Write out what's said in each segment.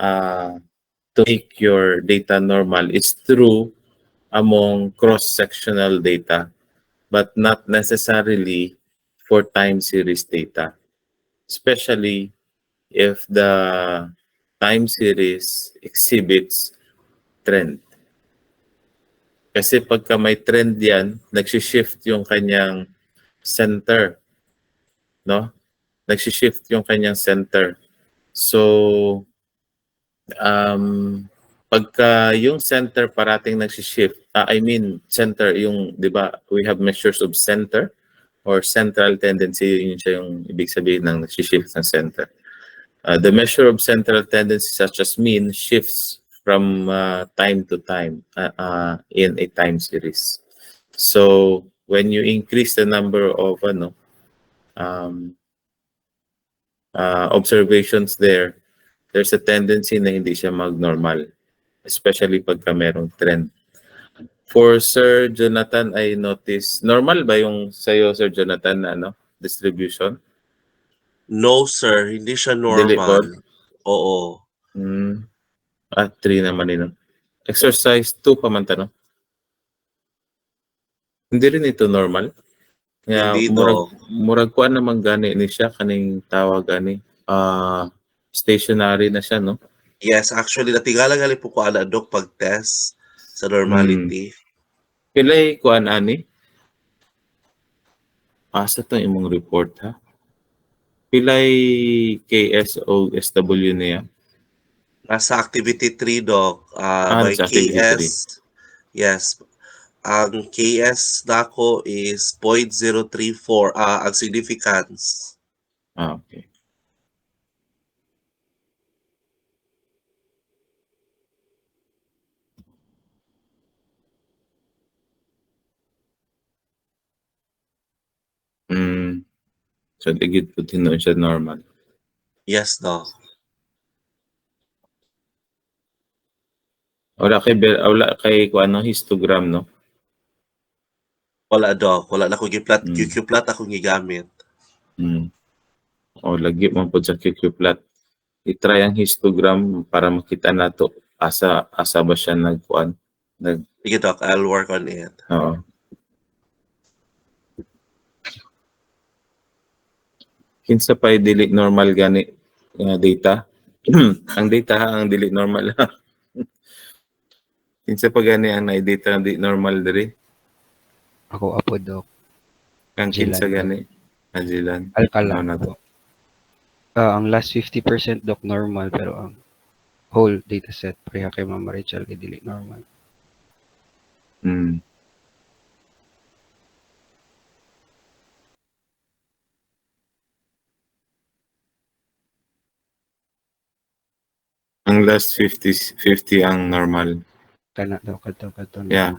to make your data normal is through among cross-sectional data, but not necessarily for time series data, especially if the time series exhibits trend. Kasi pagka may trend yan, nagsishift yung kanyang center, no? Nagsishift yung kanyang center. So, pagka yung center parating nagsishift, I mean center, yung, di ba, we have measures of center or central tendency, yun siya yung ibig sabihin ng nagsishift ng center. The measure of central tendency such as mean shifts from time to time in a time series. So when you increase the number of observations there, there's a tendency na hindi siya mag-normal, especially pagka merong trend. For Sir Jonathan, I noticed, normal ba yung sa'yo, Sir Jonathan, na distribution? No, sir. Hindi siya normal. Oo. 3 naman yun. Exercise 2 pa man tanong. Hindi rin ito normal. Hindi murag kuan naman gani ni siya kaning tawag gani. Stationary na siya, no? Yes, actually natingala gali po ko ana dok pag-test sa normality. Pilay kuan ani? Asa to imong report ha? Pilay KSO SW niya? Nasa activity 3, Doc. May KS. Yes. Ang KS nako is 0.034. Ang significance. Okay. So, digit po tinuon siya normal. Yes, Doc. Wala kay kuano histogram, no? Wala, Doc. Wala na ko gi-plot. QQ-plot akong gigamit. O, lagi mo po sa QQ-plot. I-try ang histogram para makita nato asa ba siya nagkuan. Sige, Doc. I'll work on it. Oo. Kinsa pa'y dili normal gani data? Ang data ang dili normal. Kinsa pa gani ang na-data di normal diri? Ako apo, Doc. Kang kinsa gani? Ajilan. Alcala po. Ang last 50% Doc normal, pero ang whole dataset pareha kay Ma'am Rachel kay dili normal. Ang last 50 ang normal. Kana daw kadto. Yeah.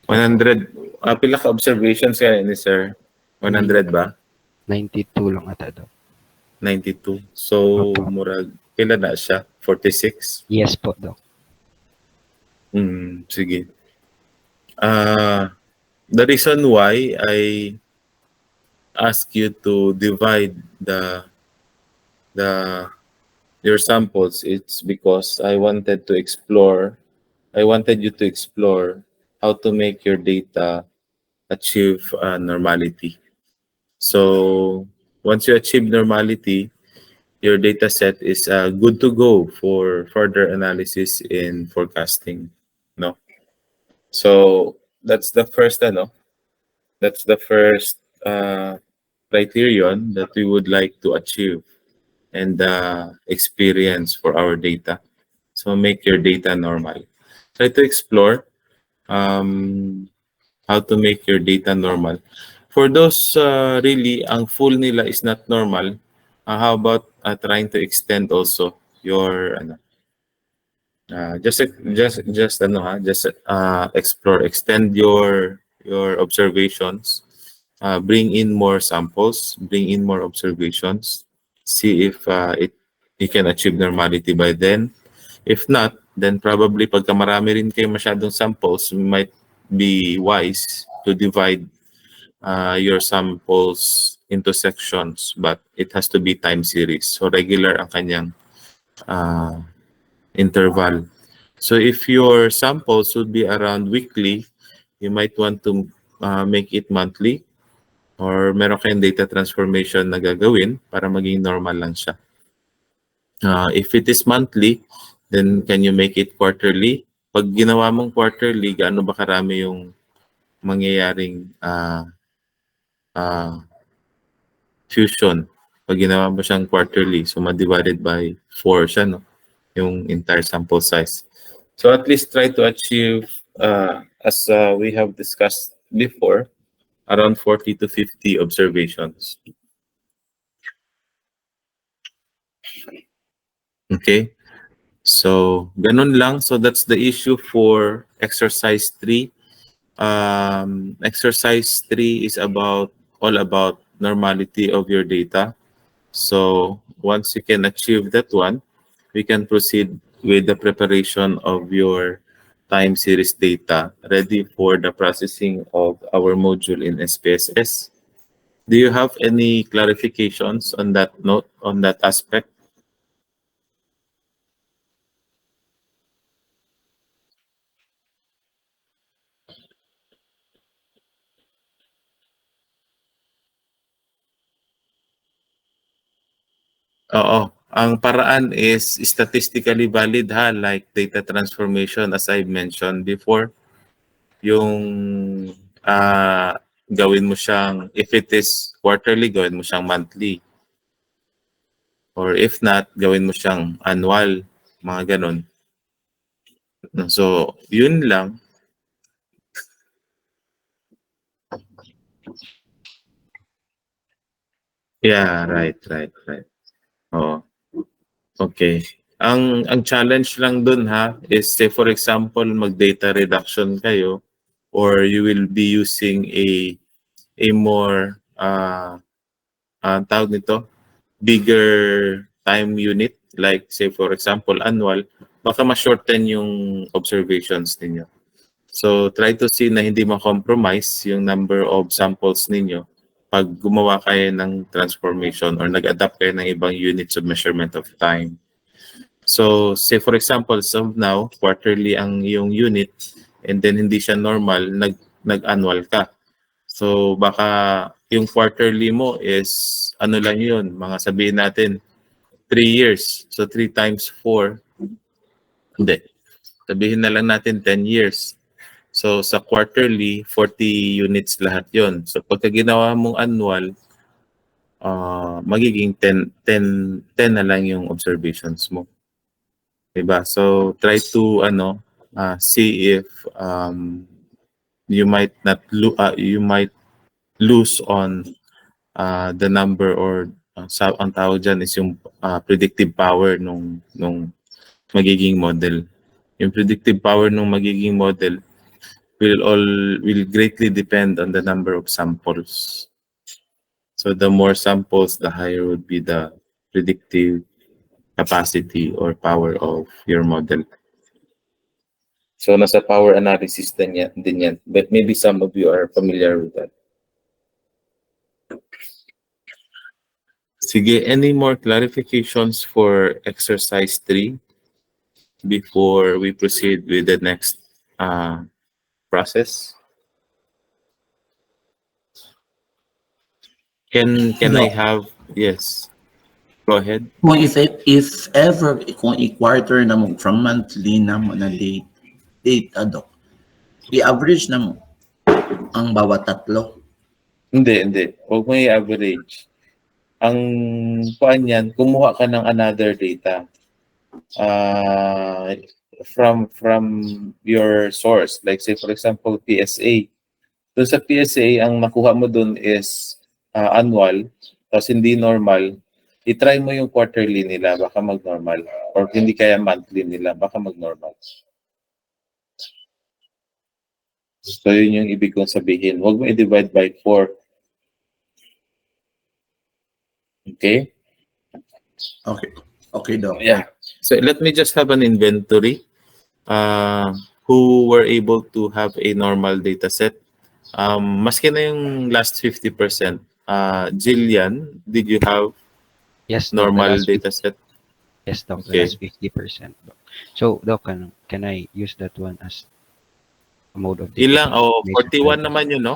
100. Pila ka observations kaya ni sir? 100 ba? 92 lang ata daw. 92. So, murag kailan na siya? 46? Yes po, Doc. Sige. The reason why I ask you to divide your samples, it's because I wanted you to explore how to make your data achieve normality. So once you achieve normality, your data set is good to go for further analysis in forecasting. No? So that's the first criterion that we would like to achieve and experience for our data. So make your data normal. Try to explore how to make your data normal. For those really ang full nila is not normal, how about trying to extend also your explore, extend your observations, bring in more samples, bring in more observations, see if you can achieve normality by then. If not, then probably pagka marami rin kayo masyadong samples, you might be wise to divide your samples into sections, but it has to be time series. So regular ang kanyang interval. So if your samples would be around weekly, you might want to make it monthly, or meron kayong data transformation na gagawin para maging normal lang siya. If it is monthly, then can you make it quarterly? Pag ginawa mong quarterly, gaano ba karami yung mangyayaring fusion? Pag ginawa mo siyang quarterly, so ma-divided by 4 siya, no? Yung entire sample size. So at least try to achieve, as we have discussed before, around 40 to 50 observations. Okay? So, ganun lang. So that's the issue for exercise 3. Exercise 3 is all about normality of your data. So once you can achieve that one, we can proceed with the preparation of your time series data ready for the processing of our module in SPSS. Do you have any clarifications on that note, on that aspect? Oo. Ang paraan is statistically valid ha, like data transformation as I mentioned before. Yung gawin mo siyang, if it is quarterly, gawin mo siyang monthly. Or if not, gawin mo siyang annual, mga ganun. So, yun lang. Yeah, right. Oh. Okay. Ang challenge lang dun ha is say for example mag-data reduction kayo or you will be using a more tawag nito, bigger time unit like say for example annual, baka ma-shorten yung observations ninyo. So try to see na hindi ma-compromise yung number of samples ninyo pag gumawa kayo ng transformation or nag-adapt kayo ng ibang units of measurement of time. So say for example, so now quarterly ang yung unit and then hindi siya normal, nag-annual ka. So baka yung quarterly mo is ano lang yun, mga sabihin natin 3 years. So 3 times 4, hindi. Sabihin na lang natin 10 years. So sa quarterly, 40 units lahat yon. So pagka ginawa mong annual, magiging 10 na lang yung observations mo. Diba? So try to see if you might lose on the number or ang tawag dyan is yung predictive power nung magiging model. Yung predictive power nung magiging model will greatly depend on the number of samples. So the more samples, the higher would be the predictive capacity or power of your model. So nasa power analysis din yan. But maybe some of you are familiar with that. Sige, any more clarifications for exercise 3 before we proceed with the next process? Can I have, yes, go ahead. Kung if ever, kung i-quarter na mo from monthly na mo na date i-average na mo ang bawat tatlo. Hindi. Huwag mo i-average. Ang kuan yan, kumuha ka ng another data from your source. Like say for example, PSA. Doon sa PSA, ang nakuha mo doon is annual, tapos hindi normal. I-try mo yung quarterly nila, baka mag-normal. Or hindi kaya monthly nila, baka mag-normal. So yun yung ibig kong sabihin. Huwag mo i-divide by 4. Okay? Okay, Doc. Yeah. So let me just have an inventory. Who were able to have a normal data set. Maski na yung last 50%. Jillian, did you have Yes, Doc, normal data set? Yes, Doc, Okay. that's 50%. Doc. So, Doc, can I use that one as a mode of data Ilang? Oh, transformation? 41 naman yun, no?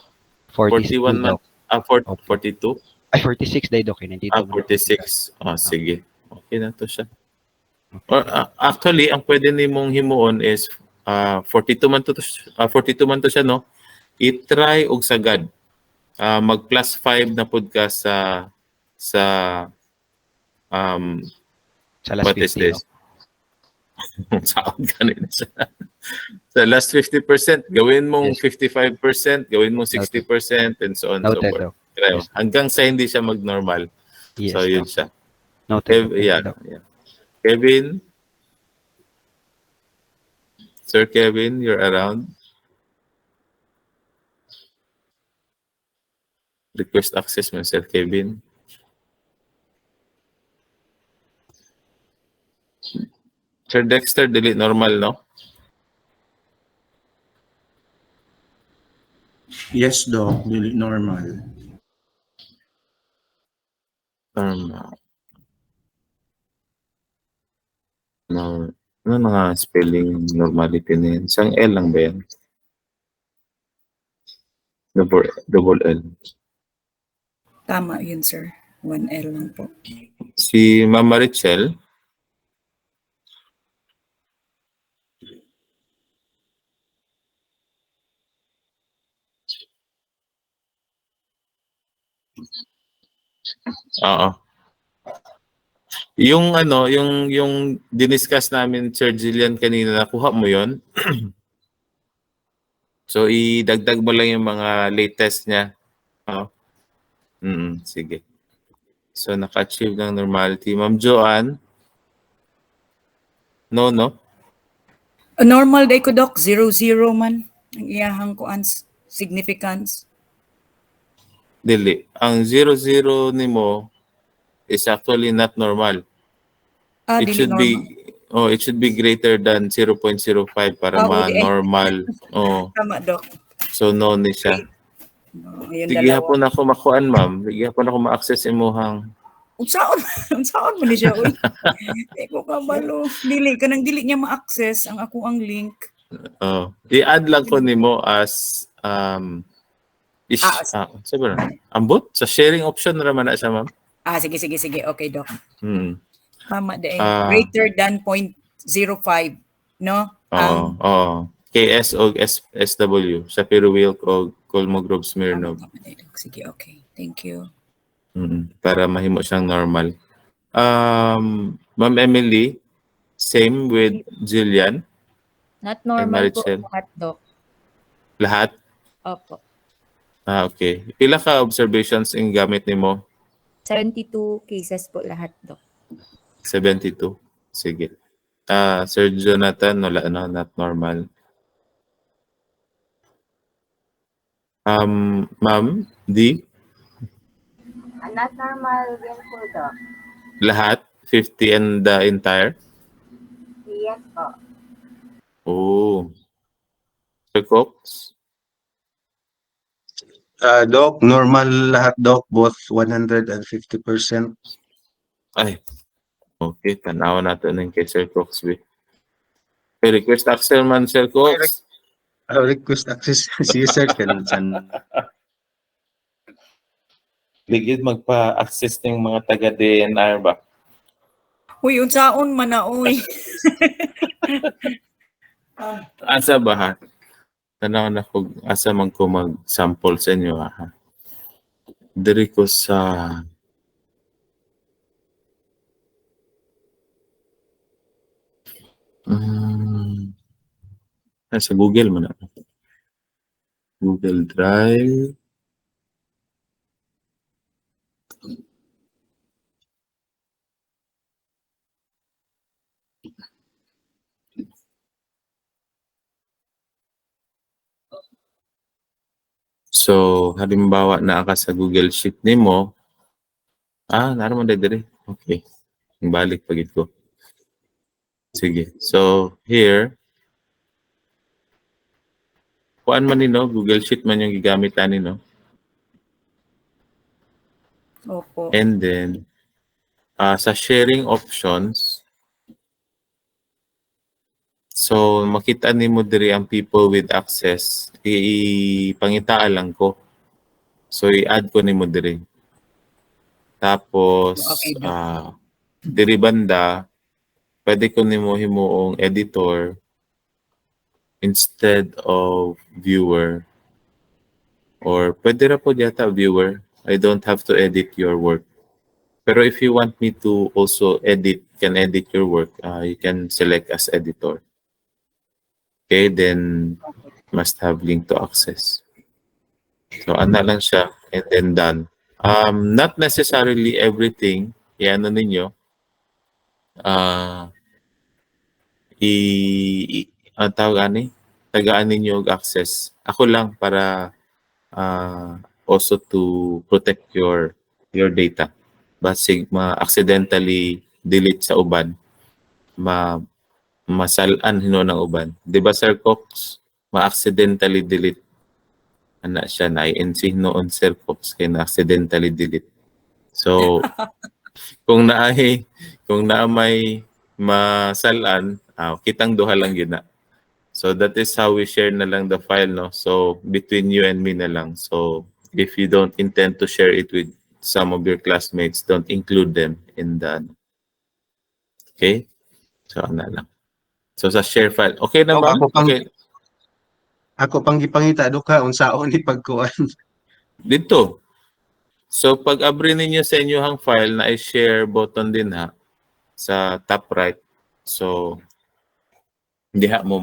42, 41 Doc. month. Opo. 42? Ay, 46 day, Doc. Nandito mo na po sila. 46. Oh, sige. Okay na to siya. Or, actually, ang pwede nimong himuon is 42 man to, 42 man to siya, no? I-try og sagad. Mag plus 5 na pod ka sa um Sa last what is 50, this? Doc. Saan ganun siya? Sa last 50%, gawin mong Yes. 55%, gawin mong 60%, and so on and so Noted, forth. Doc. Try mo. Yes. Hanggang sa hindi siya mag-normal. Yes, So, yun Doc. siya. Noted, Doc. Thank you, Doc. Yeah. Kevin? Sir Kevin, you're around? Request access mo, Sir Kevin. Sir Dexter, delete normal, no? Yes, Doc. Dili normal. Normal. No. Ano na nga spelling normality na yan? Isang L lang ba yan? Double L. Tama yun, sir. 1L lang po. Si Mama Richel, oo. Yung ano, yung diniscuss namin, Sir Jillian, kanina, nakuha mo yon. So, idagdag mo lang yung mga latest niya. Oh. Sige. So, naka-achieve ng normality. Ma'am Joanne? No? Normal day ko, Doc. 0-0 man. Ang iyahang ko significance. Dili. Ang 00 nimo is actually not normal. It Dili should normal. it should be greater than 0.05 para Udi, ma-normal. Oh. Tama, Doc. So, no ni siya. Ayun, Sige dalawa. hapon ako makuan, ma'am. Sige hapon ako ma-access imuhang. Unsaon mo ni siya, uy. Di ko kabalo. Dili niya ma-access ang ako ang link. I-add lang ko nimo as sabi na, ambot? Sa sharing option na naman na siya, ma'am. Sige. Okay, Doc. Hmm. Tama din. Greater than 0.05, no? Oo. KS o SW. Shapiro Wilk o Kolmogrov Smirnov. Tama din, Doc. Sige, okay. Thank you. Para mahimo siyang normal. Ma'am Emily, same with Jillian. Not normal po Marichel. lahat, Doc. Lahat? Opo. Okay. Pila ka observations ang gamit nimo? 72 cases po lahat, Doc. 72. Sige. Sir Jonathan, wala not normal. Ma'am, D? Not normal din po, Doc. Lahat? 50 and the entire? Yes po. Oh. Sir Cox? Doc, normal lahat, Doc, both 150%. Ay. Okay, tanawa natin ng kay Sir Cox. Request access man, Sir Cox. Request access si Sir Kansan. Ligid magpa-access ng mga taga-DNR ba? Uy, unsaon man na, uy. Asa ba ha? Tanaw na kung asa man ko mag-sample sa inyo ha. Diri ko sa sa Google mo na. Google Drive. So, halimbawa na ka sa Google Sheet nimo. Naman diri. Okay. Balik pagit ko. Sige. So, here, kuan man nino, Google Sheet man yung gigamit nino. Opo. And then, sa sharing options, So, makita nimo diri ang people with access, ipangitaan lang ko. So, i-add ko nimo diri. Tapos, Okay, Doc. diri banda, pwede ko nimo himuong editor instead of viewer. Or pwede ra po yata viewer. I don't have to edit your work. Pero if you want me to also edit your work, you can select as editor. Okay, then must have link to access. So, ana lang siya, and then done. Not necessarily everything, ano ninyo, ang tawag ani, tagaan ninyo og access. Ako lang para also to protect your data. Basig ma-accidentally delete sa uban, masalan hino ng uban. Di ba, Sir Cox? Ma-accidentally delete. Ana siya na INC noon, Sir Cox, kaya na-accidentally delete. So, kung may masalan, kitang duha lang yun na. So, that is how we share na lang the file, no? So, between you and me na lang. So, if you don't intend to share it with some of your classmates, don't include them in the, okay? So, ano lang. So, sa share file. Okay na ba? Okay. Ako pang gipangita duka unsaon ni pagkuan. Dito. So, pag abri ninyo sa inyong file na i-share button din ha, sa top right. So, hindi ha mo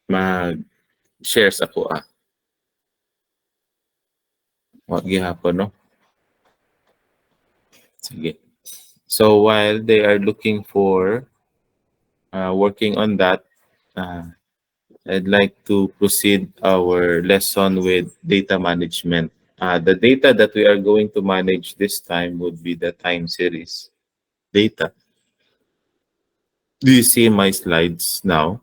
mag-share sa kuha. Wag gihapon, no? Sige. So, while they are looking for working on that, I'd like to proceed our lesson with data management. The data that we are going to manage this time would be the time series data. Do you see my slides now?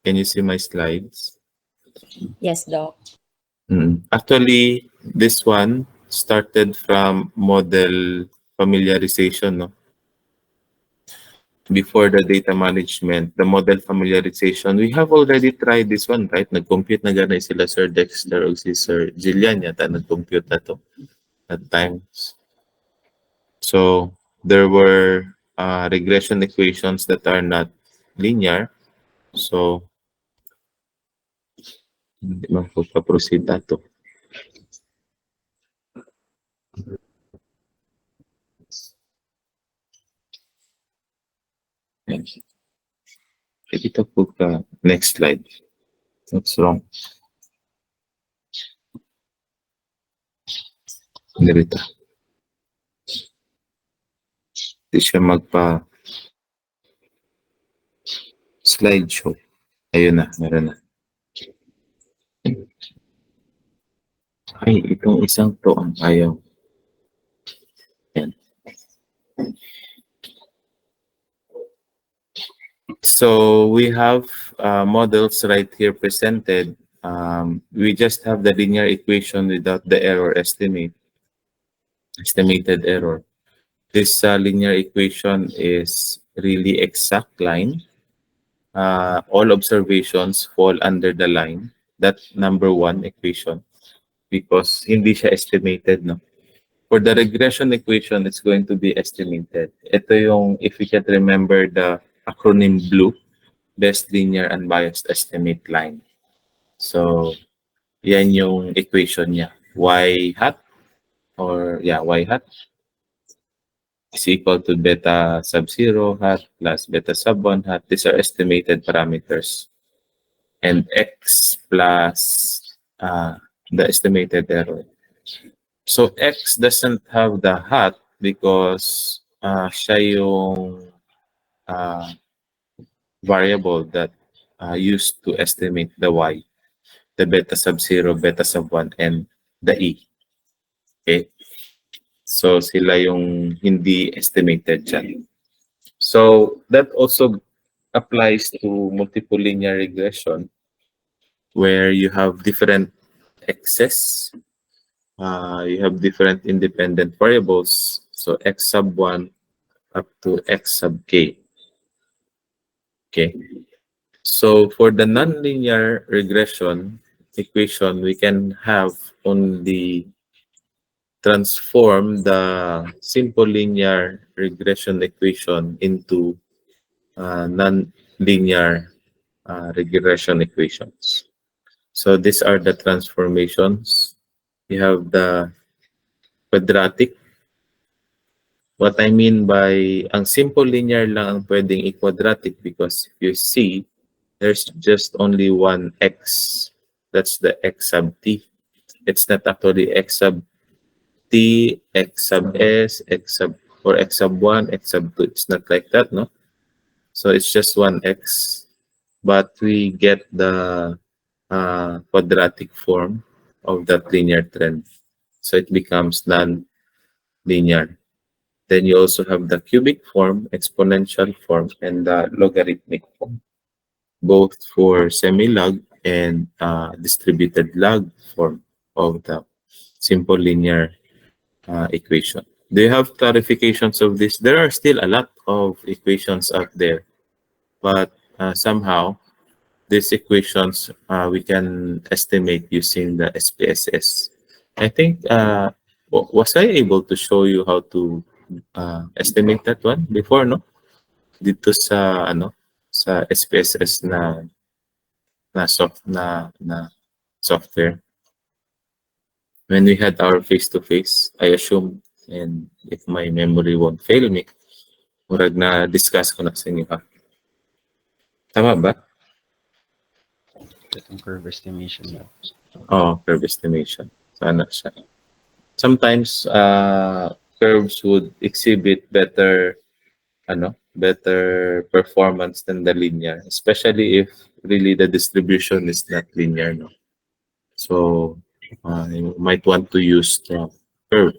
Can you see my slides? Yes, Doc. Actually, this one started from model familiarization, no? Before the data management, the model familiarization, we have already tried this one, right? Nag-compute na ganay sila Sir Dexter o si Sir Jillian yata nag-compute na to at times. So, there were regression equations that are not linear. So, hindi magpaproceed na to. Ito po ka. Next slide. What's wrong? Dirito. Hindi siya magpa slideshow. Ayun na, meron na. Ay, itong isang to ang ayaw. Yan. So we have models right here presented. We just have the linear equation without the error estimated error. This linear equation is really exact line. All observations fall under the line. That number one equation because hindi siya estimated, no? For the regression equation, it's going to be estimated. Ito yung, if you can remember the acronym BLUE, Best Linear Unbiased Estimate Line. So, yan yung equation niya. Y hat, y hat is equal to beta sub 0 hat plus beta sub 1 hat. These are estimated parameters. And x plus the estimated error. So, x doesn't have the hat because siya yung variable that used to estimate the y, the beta sub 0, beta sub 1, and the e. Okay? So, sila yung hindi estimated dyan. So, that also applies to multiple linear regression where you have different x's, you have different independent variables. So, x sub 1 up to x sub k. Okay. So for the nonlinear regression equation, we can have only transform the simple linear regression equation into non-linear regression equations. So these are the transformations. You have the quadratic. What I mean by ang simple linear lang ang pwedeng i-quadratic because if you see, there's just only one x. That's the x sub t. It's not actually x sub t, x sub s, x sub or x sub 1, x sub 2. It's not like that, no? So it's just one x, but we get the quadratic form of that linear trend. So it becomes non-linear. Then you also have the cubic form, exponential form, and the logarithmic form, both for semi-log and distributed log form of the simple linear equation. Do you have clarifications of this? There are still a lot of equations out there, but somehow these equations we can estimate using the SPSS. I think, was I able to show you how to estimate that one before, no? Dito sa sa SPSS na software. When we had our face-to-face, I assume, and if my memory won't fail me, murag na discuss ko na sa inyo ha. Tama ba? Itong curve estimation na. Oh, curve estimation. Sana siya. Sometimes curves would exhibit better performance than the linear, especially if really the distribution is not linear, no? So you might want to use the curve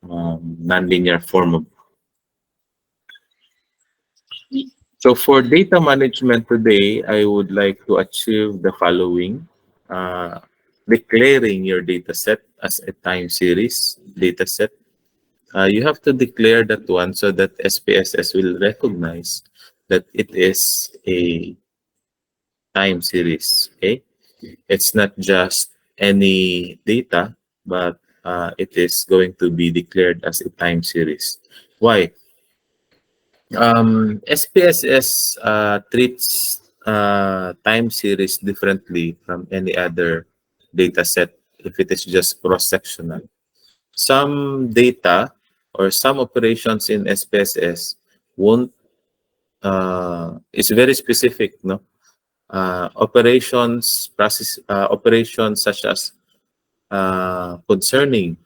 nonlinear form of. So for data management today, I would like to achieve the following: declaring your data set as a time series data set. You have to declare that one so that SPSS will recognize that it is a time series. Okay, it's not just any data, but it is going to be declared as a time series. Why? SPSS treats time series differently from any other data set if it is just cross-sectional. Some data or some operations in SPSS won't is very specific, no? Operations such as concerning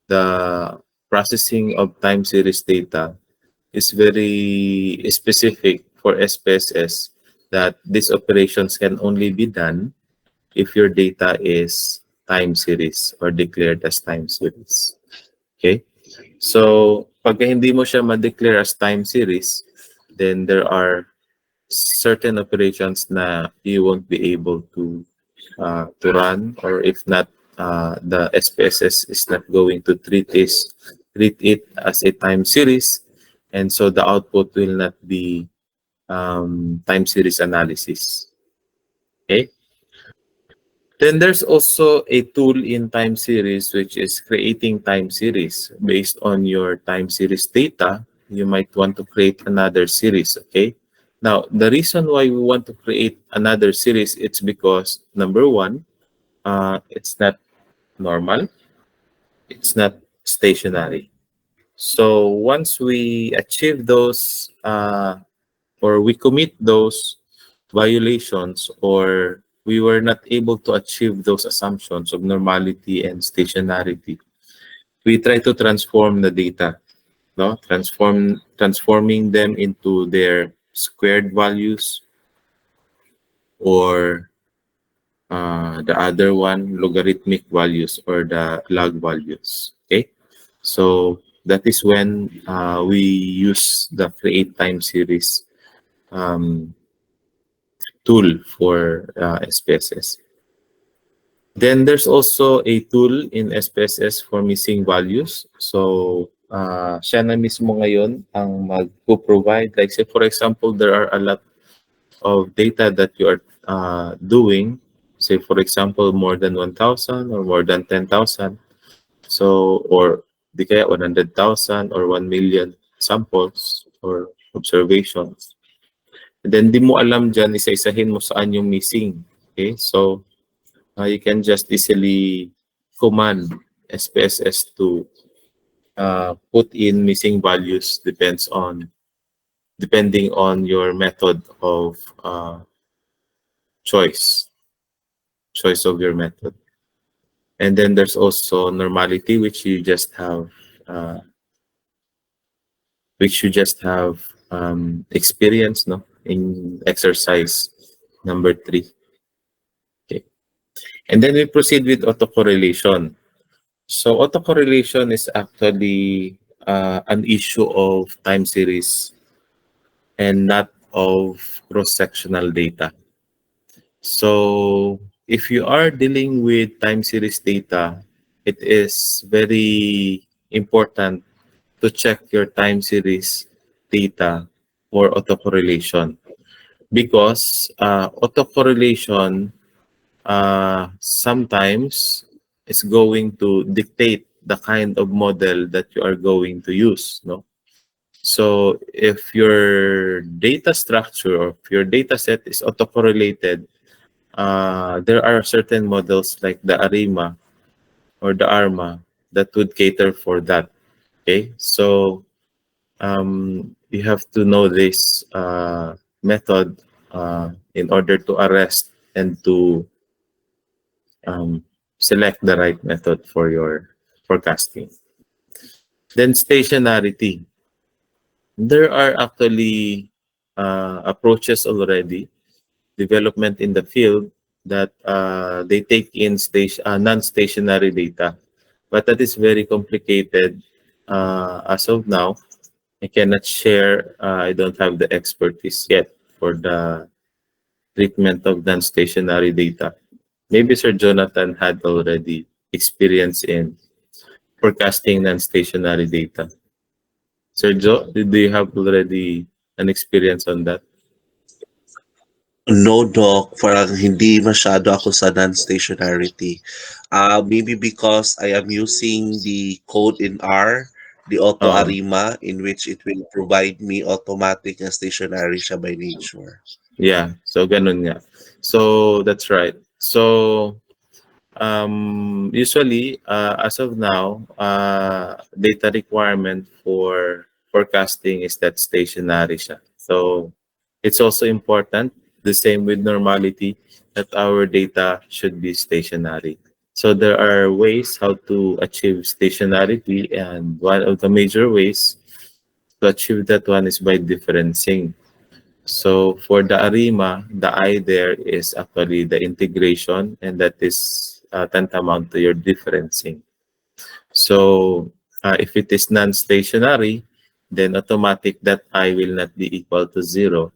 the processing of time series data is very specific for SPSS, that these operations can only be done if your data is time series or declared as time series. Okay? So, pag hindi mo siya ma-declare as time series, then there are certain operations na you won't be able to run, or if not, the SPSS is not going to treat it as a time series, and so the output will not be time series analysis. Okay. Then there's also a tool in time series which is creating time series. Based on your time series data, you might want to create another series. Okay. Now, the reason why we want to create another series, it's because number one, it's not normal, it's not stationary. So once we achieve those or we commit those violations, or we were not able to achieve those assumptions of normality and stationarity, we try to transform the data, no? Transforming them into their squared values, or the other one, logarithmic values, or the log values. Okay, so that is when we use the create time series tool for SPSS. Then there's also a tool in SPSS for missing values. So siya na mismo ngayon ang mag-provide. Like say for example, there are a lot of data that you are doing. Say for example, more than 1,000 or more than 10,000. So, or di kaya 100,000 or 1 million samples or observations. And then di mo alam dyan, isa-isahin mo saan yung missing. Okay, so you can just easily command SPSS to put in missing values depending on your method of choice of your method. And then there's also normality, which you just have experience, no, in exercise number 3. Okay, and then we proceed with autocorrelation. So autocorrelation is actually an issue of time series and not of cross-sectional data. So if you are dealing with time series data, it is very important to check your time series data for autocorrelation, because autocorrelation sometimes is going to dictate the kind of model that you are going to use, no? So if your data structure or if your data set is autocorrelated, there are certain models like the ARIMA or the ARMA that would cater for that. Okay, so you have to know this method in order to arrest and to select the right method for your forecasting. Then stationarity. There are actually approaches already, development in the field, that they take in non-stationary data, but that is very complicated as of now. I cannot share, I don't have the expertise yet for the treatment of non-stationary data. Maybe Sir Jonathan had already experience in forecasting non-stationary data. Sir Joe, do you have already an experience on that? No, Doc. Parang hindi masyado ako sa non-stationarity. Maybe because I am using the code in R, the Auto Arima, in which it will provide me automatic na stationary siya by nature. Yeah, so ganun nga. So that's right. So usually as of now, data requirement for forecasting is that stationary siya. So it's also important, the same with normality, that our data should be stationary. So there are ways how to achieve stationarity, and one of the major ways to achieve that one is by differencing. So for the ARIMA, the I there is actually the integration, and that is tantamount to your differencing. So if it is non-stationary, then automatic that I will not be equal to 0.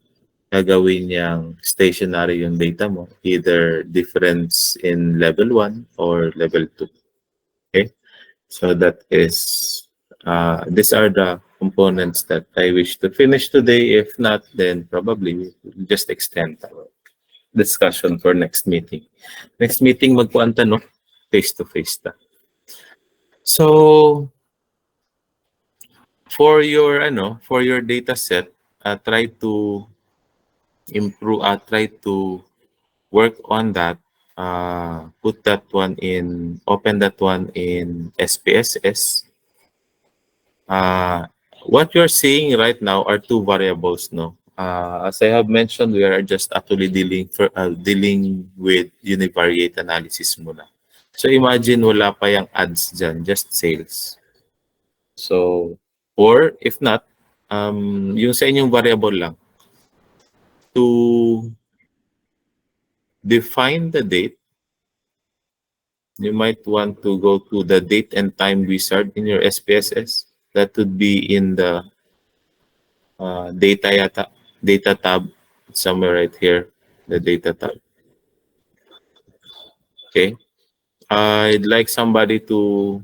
Gagawin niyang stationary yung data mo, either difference in level 1 or level 2. Okay? So that is, these are the components that I wish to finish today. If not, then probably we'll just extend our discussion for next meeting. Next meeting, magpuan no? Face-to-face ta. So, for your data set, try to improve, try to work on that, open that one in SPSS. What you're seeing right now are 2 variables, no? As I have mentioned, we are just actually dealing with univariate analysis muna. So imagine wala pa yung ads dyan, just sales. So, or if not, yung sa inyong variable lang, to define the date, you might want to go to the date and time wizard in your SPSS. That would be in the data tab, somewhere right here, the data tab. Okay. I'd like somebody to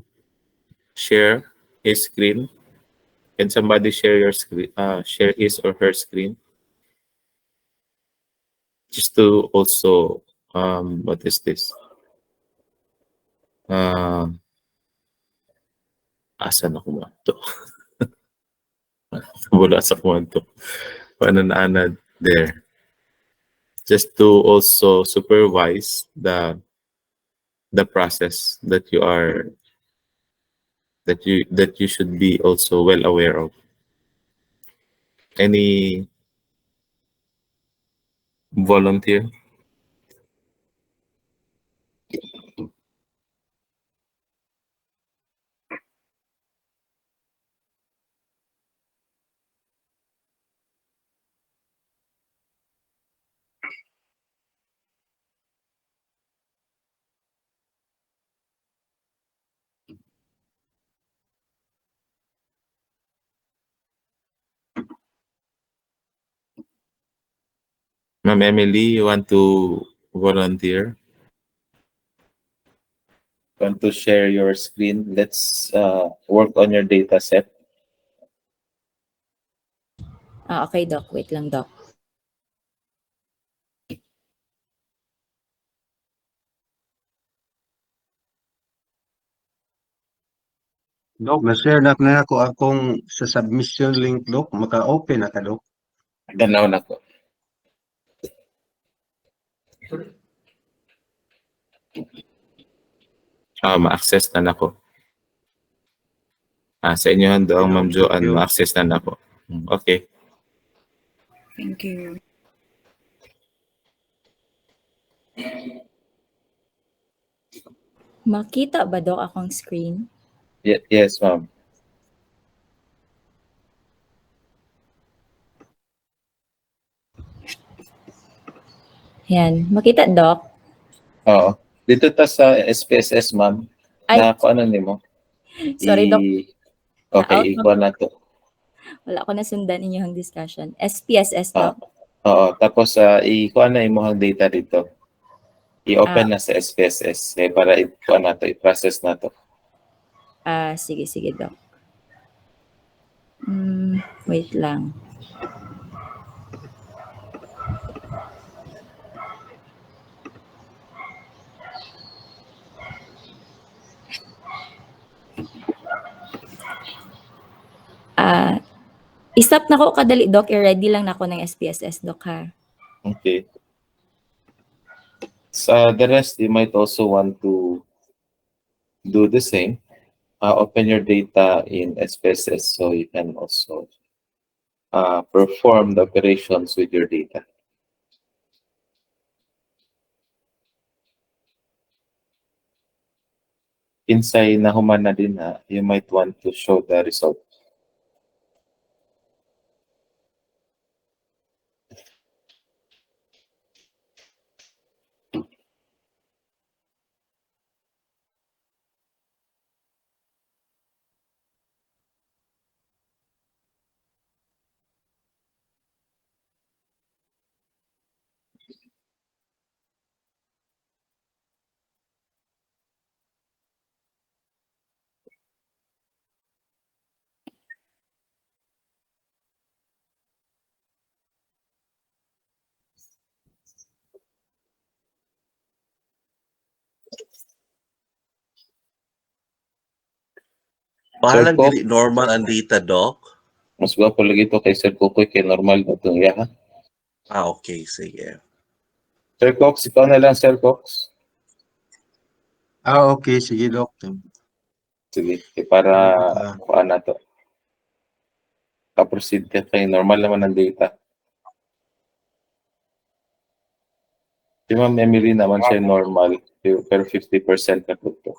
share his screen. Can somebody share your screen? Share his or her screen, just to also what is this? Asan ako mo to? Wala sa kwanto. Panananad there. Just to also supervise the process that you should be also well aware of. Any volunteer? Ma'am Emily, you want to volunteer? Want to share your screen? Let's work on your data set. Okay, Doc. Wait lang, Doc. Dok, na-share na ako akong sa submission link, Dok. Maka-open na ka, Dok. Ganaw na ko. Ma-access na nako. Sa inyo doon, Ma'am Joanne, ma-access na nako. Okay. Thank you. Makita ba, Doc, akong screen? Yes, ma'am. Yan. Makita, Doc? Oo. Dito ta sa SPSS, ma'am. Ay. Na kung ano nimo. Sorry, Doc. Okay, ikuha na to. Wala ko nasundan inyong discussion. SPSS, Doc? Oo. Tapos, ikuha na imong data dito. I-open na sa SPSS para ikuha na to, i-process na to. Sige, Doc. Wait lang. Isap na ko kadali, Doc. I-ready lang na ako ng SPSS, Doc, ha? Okay. So the rest, you might also want to do the same. Open your data in SPSS so you can also perform the operations with your data. Inside na human na din you might want to show the result. Parang Sir Cook? dili normal ang data, Doc. Mas gwapo lagi ito kay Sir Kukoy kay normal na itong iya. Okay, sige. Sir Cox, ikaw na lang, Sir Cox. Okay. Sige, Dok. Sige, para kuhaan na to. Ka-proceed ka kay normal naman ang data. Si Ma'am Emily naman siya normal, pero 50% na po to.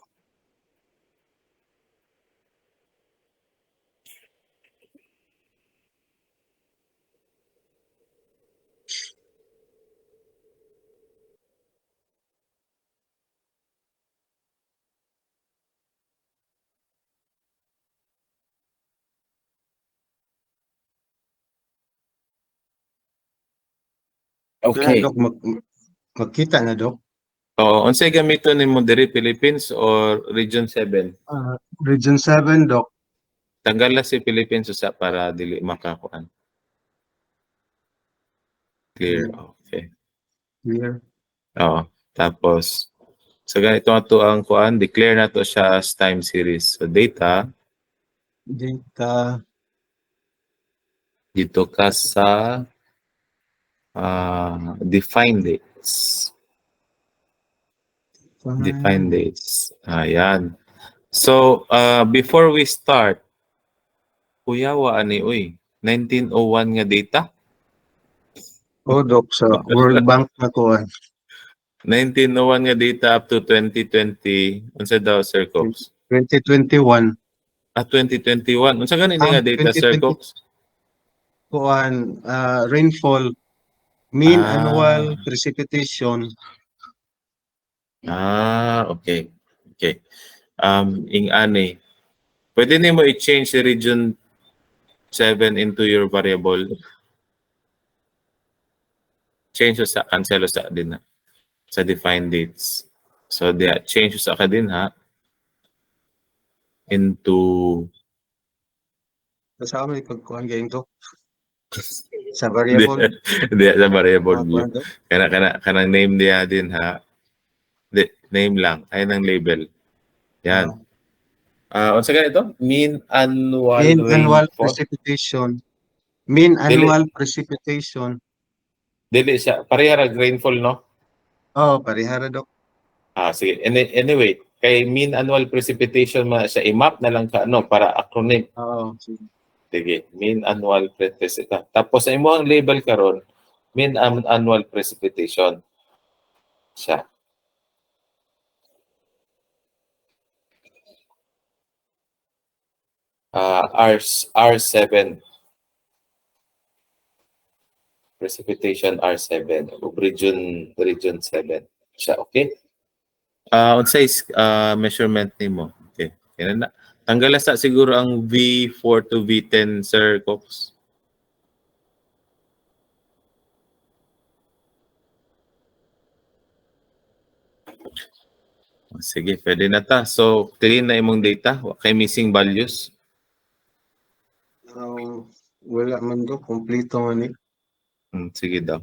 Okay. Dok, magkita na, Dok. Unsay gamiton nimo diri, Philippines or Region 7? Region 7, Dok. Tanggal na si Philippines sa para dili makakuan. Clear. Okay. Clear. Oo. Tapos, sa ganito ato ang kuan, declare na to siya as time series. So, data, Data. dito ka sa define dates. Define dates. Ayan. So, before we start, kuya, wa ani, uy, 1901 nga data? O, Doc, sa World Bank na ko. 1901 nga data up to 2020. Unsa daw, Sir Cox? 2021. 2021. Unsa ganun nga data, Sir 2020 Cox? kuan, rainfall, mean annual precipitation. Okay. Okay. Ing ani, pwede nimo i-change si region 7 into your variable. Change sa cancel sa din na sa defined dates. So change sa ka din ha into Kasama may pagkuhan gayon, Doc. Sa variable. Di sa variable view. Kuan, Doc. Kana name niya din ha. Di, name lang. Ay ng label. Yan. Unsa ganito? Mean annual Mean annual rainfall. precipitation. Mean annual precipitation. Dili siya. Pareha ra rainfall, no? Oh, parihara, Doc. Sige. Anyway, kay mean annual precipitation man siya, i-map na lang ka, no? Para acronym. Oo. Sige. Mean annual precipitation. Tapos, sa imo ang label karon mean annual precipitation. Siya. R7. Precipitation R7. Region 7. Siya, okay? Unsay measurement nimo? Okay. Kaya na. Tanggal sa siguro ang V4 to V10, Sir Cox. Sige, pwede na ta. So, clean na imong data. Wa kay missing values. Wala man, Doc. Kompleto man eh. Sige daw.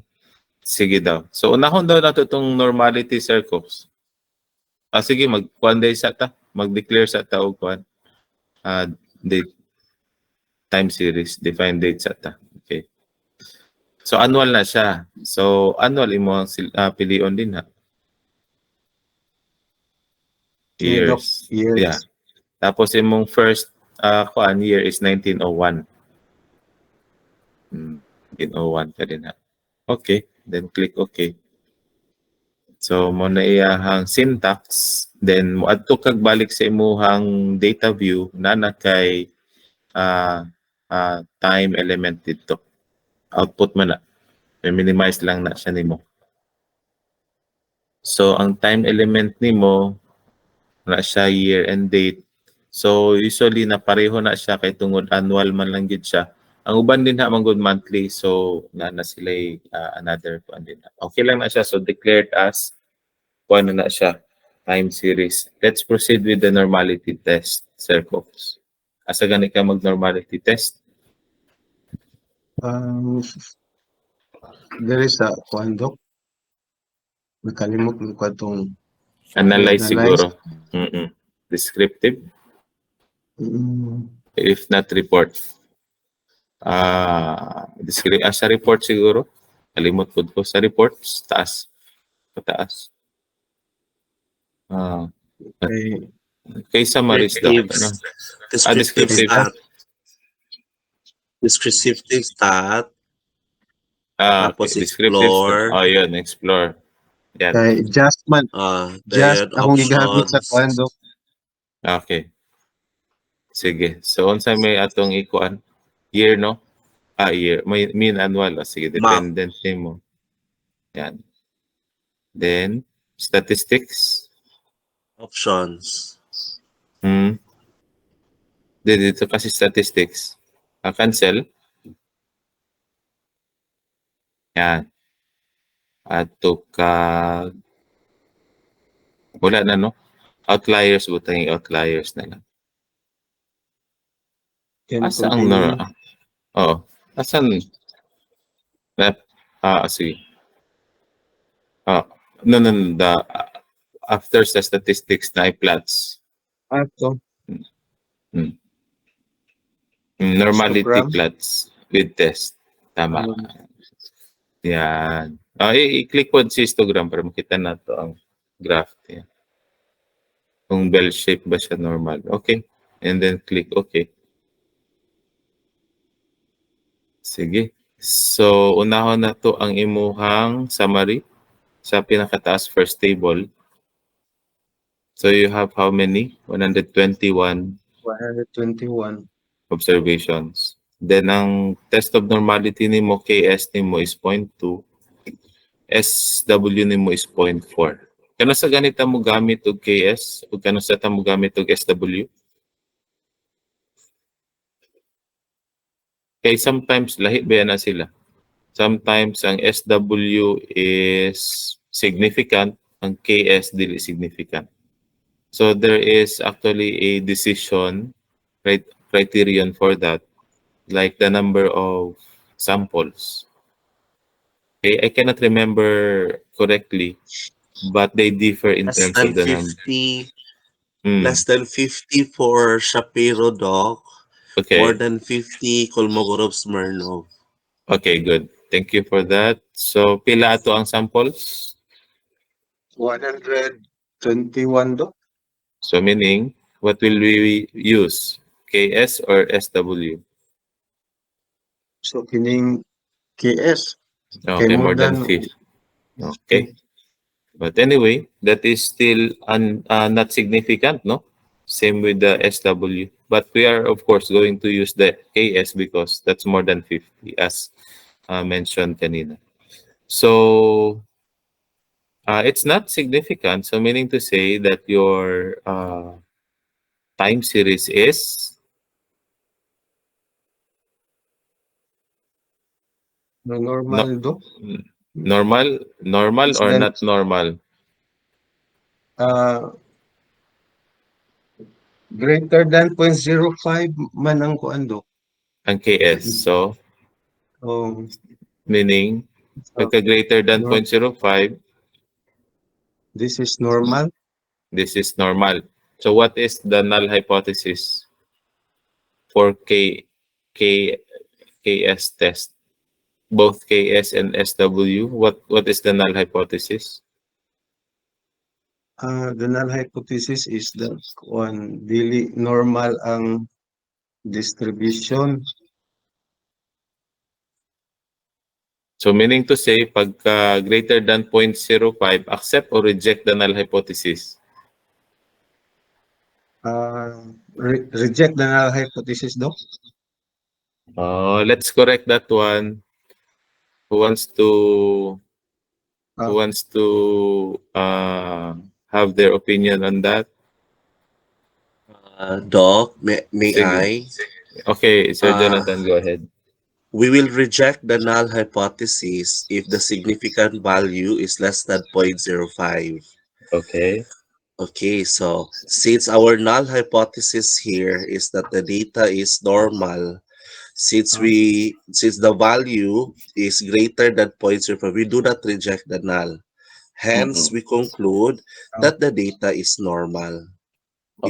Sige daw. So, unahon daw nato itong normality, Sir Cox. Sige, mag-kuan day sa ta. Mag-declare sa ta og kuan. Date, time series, define date sa ta. Okay. So, annual na siya. So, annual imo ang pilion din ha. Okay, Doc. Years. Years. Yeah. Tapos imong first kuan year is 1901. 1901 ka din ha. Okay. Then click OK. So, mo na iyahang syntax. Then, moadto kag balik sa imuhang data view na kay time element dito. Output man na. Minimize lang na siya nimo. So, ang time element nimo na siya year and date. So, usually na pareho na siya kay tungod annual man lang gid siya. Ang uban din ha manggod monthly, so na sila another kuan din. Okay lang na siya, so declared as kuan na siya, time series. Let's proceed with the normality test, Sir Cox. Asa gani ka mag-normality test? There is a kuan, Doc. Nakalimot ko itong Analyze siguro. Descriptive. If not report. Sa report siguro. Kalimot ko sa reports. Taas. Pataas. Kay summaries daw. Ano? Descriptive stat. Descriptive stat. Tapos explore. Yun. Explore. Yan. kay adjustment. Just Then akong gigamit sa options. kuan, Doc. Okay. Sige. So, unsa may atong ikuan? Year, no? Year. May mean annual. Sige, dependent mo. Yan. Then, statistics. Options. Dito kasi statistics. Cancel. Yan. Ato ka wala na, no? Outliers, butang yung outliers na lang. Can Asa ang continue. Oo. Asan? Sige. No, no, no. After sa statistics na plots. Ato. Hmm. Normality Histogram. plots with test. Tama. Um, Yan. I-click po sa histogram para makita na to ang graph. Yan. Kung bell shape ba siya normal. Okay. And then click okay. Sige. So, unahon na to ang imuhang summary sa pinakataas first table. So, you have how many? 121 121. observations. Then, ang test of normality nimo, KS nimo is 0.2. SW nimo is 0.4. Kano sa ganita mo gamit og KS o kano sa ta mo gamit og SW? Kay sometimes lahi ba na sila. Sometimes ang SW is significant, ang KS dili significant. So there is actually a decision criterion for that, like the number of samples. Okay, I cannot remember correctly, but they differ in Less terms than of the number. 50, less than 50 for Shapiro, Doc. Okay. More than 50 Kolmogorov Smirnov. Okay, good. Thank you for that. So pila ato ang samples? 121 do. So meaning, what will we use? KS or SW? So kining KS. Okay, more than 50. Okay. But anyway, that is still not significant, no? Same with the SW. But we are, of course, going to use the KS because that's more than 50, as mentioned kanina. So, it's not significant. So, meaning to say that your time series is Normal do. normal Less or than- not normal? Greater than 0.05 man ang kuan do. Ang KS. So, meaning, pagka greater than 0.05, This is normal. this is normal. So what is the null hypothesis for KS test? Both KS and SW, what is the null hypothesis? The null hypothesis is that dili normal ang distribution. So meaning to say, pagka greater than 0.05, accept or reject the null hypothesis? Reject the null hypothesis do. Let's correct that one. Who wants to have their opinion on that? Doc, may Sige. I? Okay, Sir Jonathan, go ahead. We will reject the null hypothesis if the significant value is less than 0.05. Okay. Okay, so since our null hypothesis here is that the data is normal, since the value is greater than 0.05, we do not reject the null. Hence, we conclude that the data is normal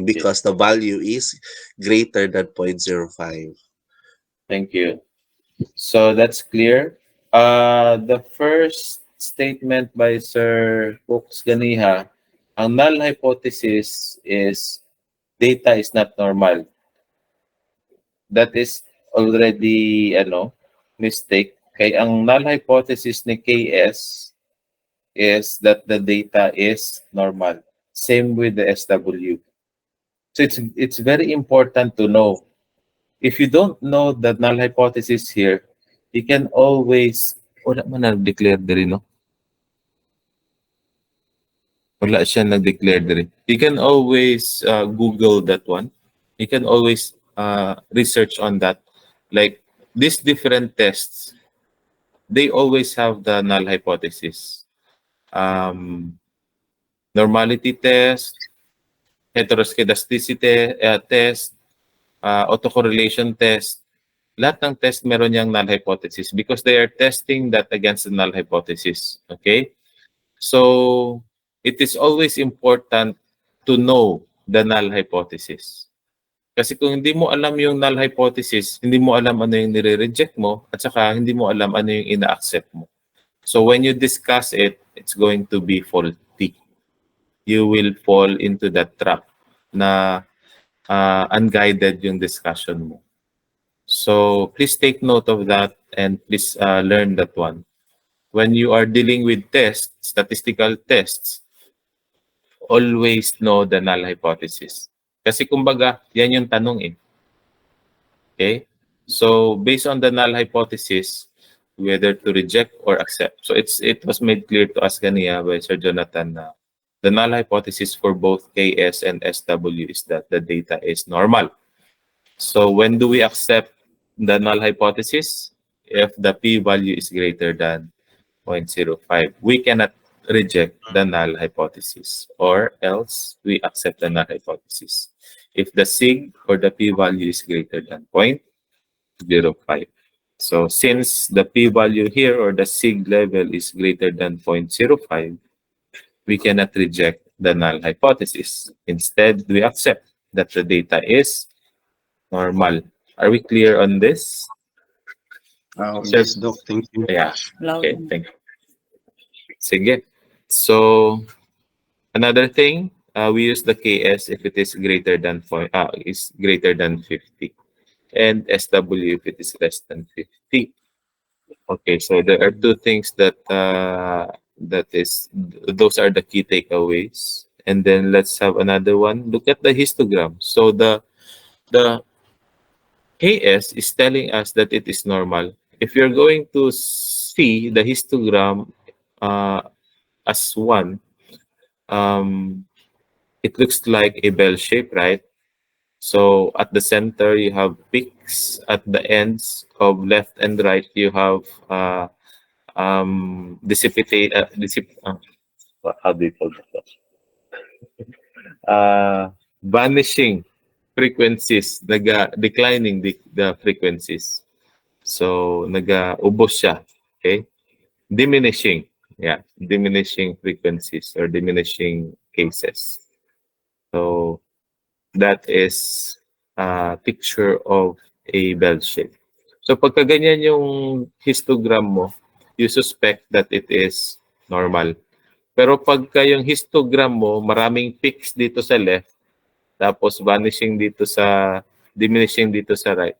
because the value is greater than 0.05. Thank you. So that's clear. The first statement by Sir Hooks Ganiha, ang null hypothesis is data is not normal. That is already mistake. Kaya ang null hypothesis ni KS is that the data is normal. Same with the SW. So it's very important to know. If you don't know the null hypothesis here, you can always, wala man nag-declare diri, no? Wala siya nag-declare diri. You can always Google that one. You can always research on that. Like, these different tests, they always have the null hypothesis. Normality test, heteroscedasticity test, autocorrelation test, lahat ng test meron yung null hypothesis because they are testing that against the null hypothesis. Okay? So, it is always important to know the null hypothesis. Kasi kung hindi mo alam yung null hypothesis, hindi mo alam ano yung nire-reject mo, at saka hindi mo alam ano yung ina-accept mo. So when you discuss it, it's going to be faulty. You will fall into that trap na unguided yung discussion mo. So please take note of that and please learn that one. When you are dealing with tests, statistical tests, always know the null hypothesis. Kasi kumbaga, yan yung tanong eh. Okay? So based on the null hypothesis, whether to reject or accept. So it was made clear to us kanina by Sir Jonathan na the null hypothesis for both KS and SW is that the data is normal. So when do we accept the null hypothesis? If the p-value is greater than 0.05. We cannot reject the null hypothesis, or else we accept the null hypothesis if the sig or the p-value is greater than 0.05. So since the p-value here or the sig level is greater than 0.05, we cannot reject the null hypothesis. Instead, we accept that the data is normal. Are we clear on this? Yes, Doc. Thank you. Yeah. Loud. Okay, thank you. Sige. So another thing, we use the KS if it is greater than 50, and SW if it is less than 50. Okay, so there are two things that those are the key takeaways. And then let's have another one. Look at the histogram. So the KS is telling us that it is normal. If you're going to see the histogram as one, it looks like a bell shape, right? So at the center, you have peaks. At the ends of left and right, you have how do you call that? Vanishing frequencies, declining the frequencies. So ubos siya, okay? Diminishing, yeah, diminishing frequencies or diminishing cases. So that is a picture of a bell shape. So pagka ganyan yung histogram mo, you suspect that it is normal. Pero pagka yung histogram mo, maraming peaks dito sa left, tapos diminishing dito sa right,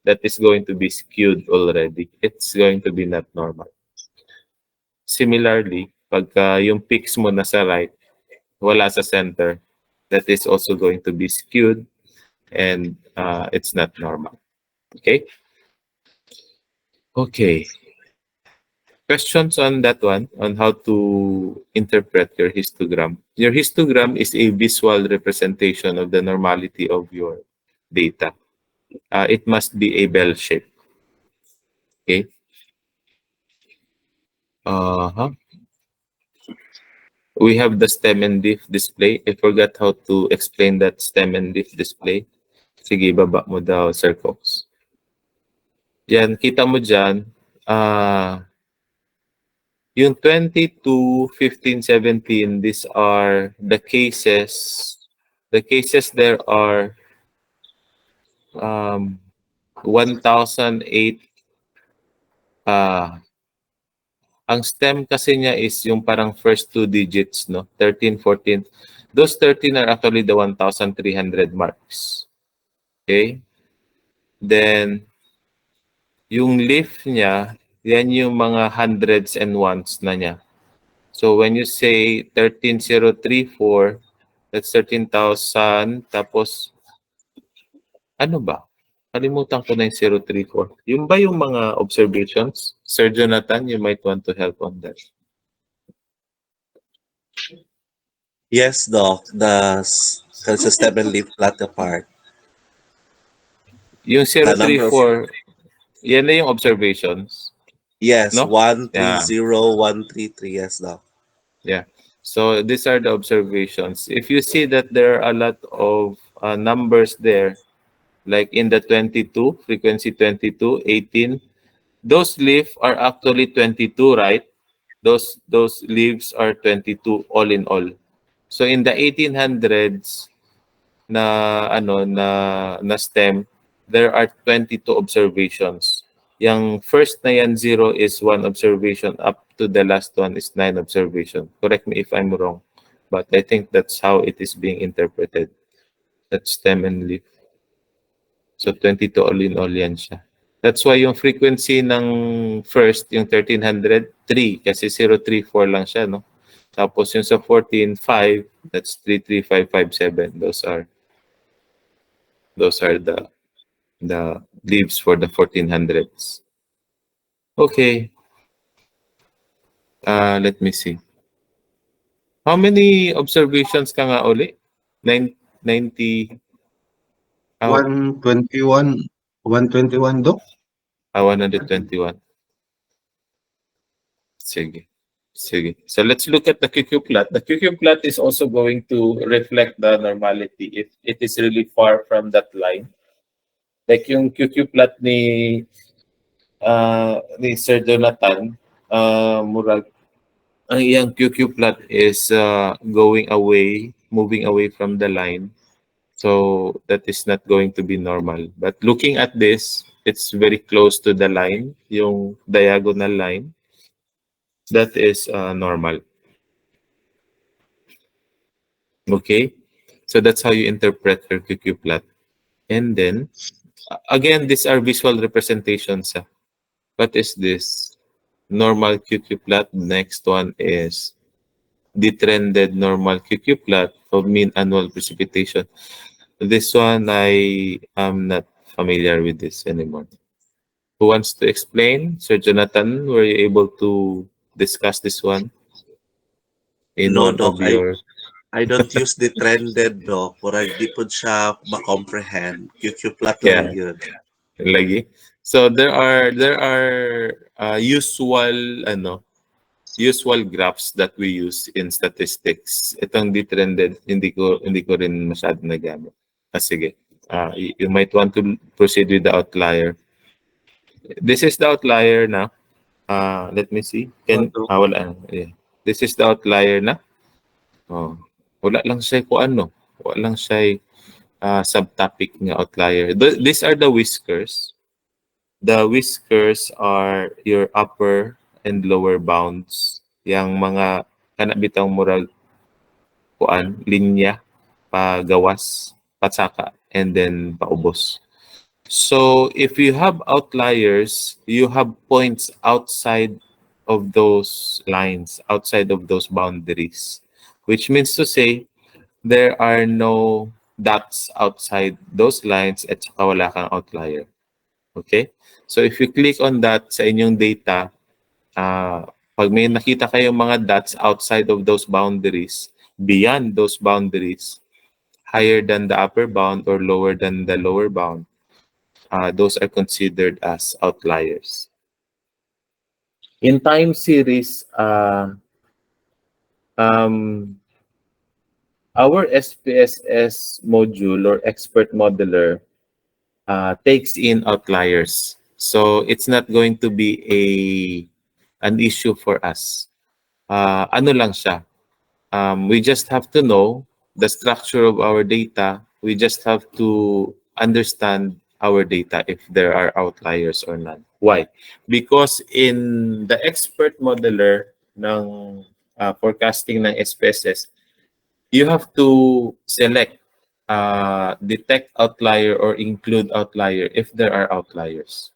that is going to be skewed already. It's going to be not normal. Similarly, pagka yung peaks mo nasa right, wala sa center, that is also going to be skewed and it's not normal. Okay? Okay. Questions on that one, on how to interpret your histogram. Your histogram is a visual representation of the normality of your data. It must be a bell shape. Okay? We have the stem and leaf display. I forgot how to explain that stem and leaf display. Sige, baba mo daw, Sir Cox. Yan, kita mo dyan, yung 22, 15, 17, these are the cases. The cases there are 1,008. Ang stem kasi niya is yung parang first two digits, no? 13, 14. Those 13 are actually the 1,300 marks. Okay? Then, yung leaf niya, yan yung mga hundreds and ones na niya. So, when you say 13,034, that's 13,000, tapos, ano ba? Kalimutan ko na yung 034. Yung ba yung mga observations? Sir Jonathan, you might want to help on that. Yes, Doc. Because the stem and leaf flat apart. Yung The number of- 034, yan na yung observations. Yes, No? 130, 133. Yes, Doc. Yeah. So these are the observations. If you see that there are a lot of numbers there, like in the 22, frequency 22, 18, those leaves are actually 22, right? Those leaves are 22 all in all. So in the 1800s na na stem, there are 22 observations. Yung first na yan, 0 is 1 observation, up to the last one is 9 observation. Correct me if I'm wrong, but I think that's how it is being interpreted. That's stem and leaf. So 22 all in all yan siya. That's why yung frequency ng first, yung 1300, 3 kasi 034 lang siya, no? Tapos yung sa 14, 5, that's 33557. Those are the leaves for the 1400s. Okay. Let me see. How many observations ka nga uli? 90 121, 121, Doc. 121. Sige. Sige. So let's look at the QQ plot. The QQ plot is also going to reflect the normality if it is really far from that line. Like yung QQ plot ni Sir Jonathan, murag ang iyang QQ plot is moving away from the line. So that is not going to be normal. But looking at this, it's very close to the line, yung diagonal line. That is normal. Okay? So that's how you interpret your QQ plot. And then, again, these are visual representations. What is this? Normal QQ plot. Next one is detrended normal QQ plot of mean annual precipitation. This one, I am not familiar with this anymore. Who wants to explain? Sir Jonathan, were you able to discuss this one? In No, one Doc, of your... I don't use the trended, Doc. Murag di po siya ma-comprehend. QQ plot Yeah. lang yun. Lagi. So there are usual graphs that we use in statistics. Itong detrended, hindi ko rin masyado nagamit. Sige. You might want to proceed with the outlier. This is the outlier na. Let me see. Wala. Yeah. This is the outlier na. Oh. Wala lang siya kung ano. Wala lang siya subtopic ng outlier. These are the whiskers. The whiskers are your upper and lower bounds. Yang mga kanabitang murag kuan, linya, pagawas, patsaka, and then paubos. So if you have outliers, you have points outside of those lines, outside of those boundaries, which means to say there are no dots outside those lines at saka wala kang outlier. Okay? So if you click on that sa inyong data, pag may nakita kayong mga dots outside of those boundaries, beyond those boundaries, higher than the upper bound or lower than the lower bound, those are considered as outliers. In time series, our SPSS module or expert modeler takes in outliers. So it's not going to be an issue for us. Ano lang siya. We just have to know the structure of our data. We just have to understand our data if there are outliers or not. Why? Because in the expert modeler ng forecasting ng SPSS, you have to select detect outlier or include outlier if there are outliers.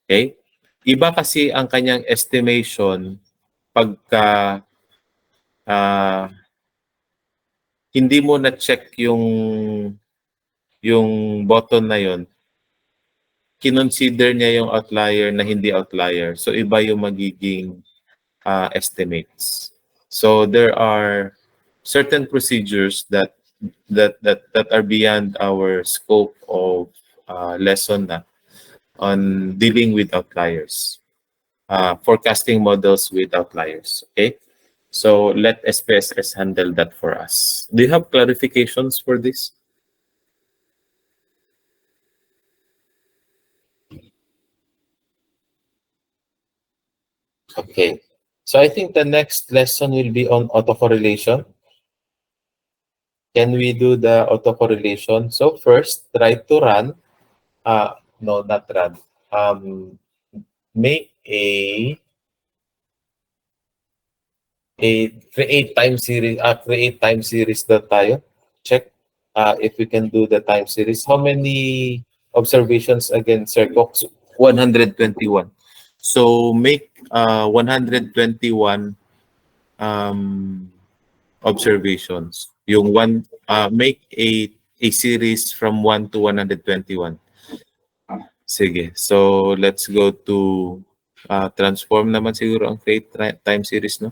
Okay? Iba kasi ang kanyang estimation pagka hindi mo na-check yung button na yon, kinonsider niya yung outlier na hindi outlier. So iba yung magiging estimates. So there are certain procedures that are beyond our scope of lesson na on dealing with outliers, forecasting models with outliers. Okay, so let SPSS handle that for us. Do you have clarifications for this? Okay. So I think the next lesson will be on autocorrelation. Can we do the autocorrelation? So first, try to run. No, not run. Make create time series. Create time series na tayo. Check if we can do the time series. How many observations again, Sir Cox? 121. So make 121 observations. Yung make a series from 1 to 121. Sige. So let's go to transform naman siguro ang create time series, no?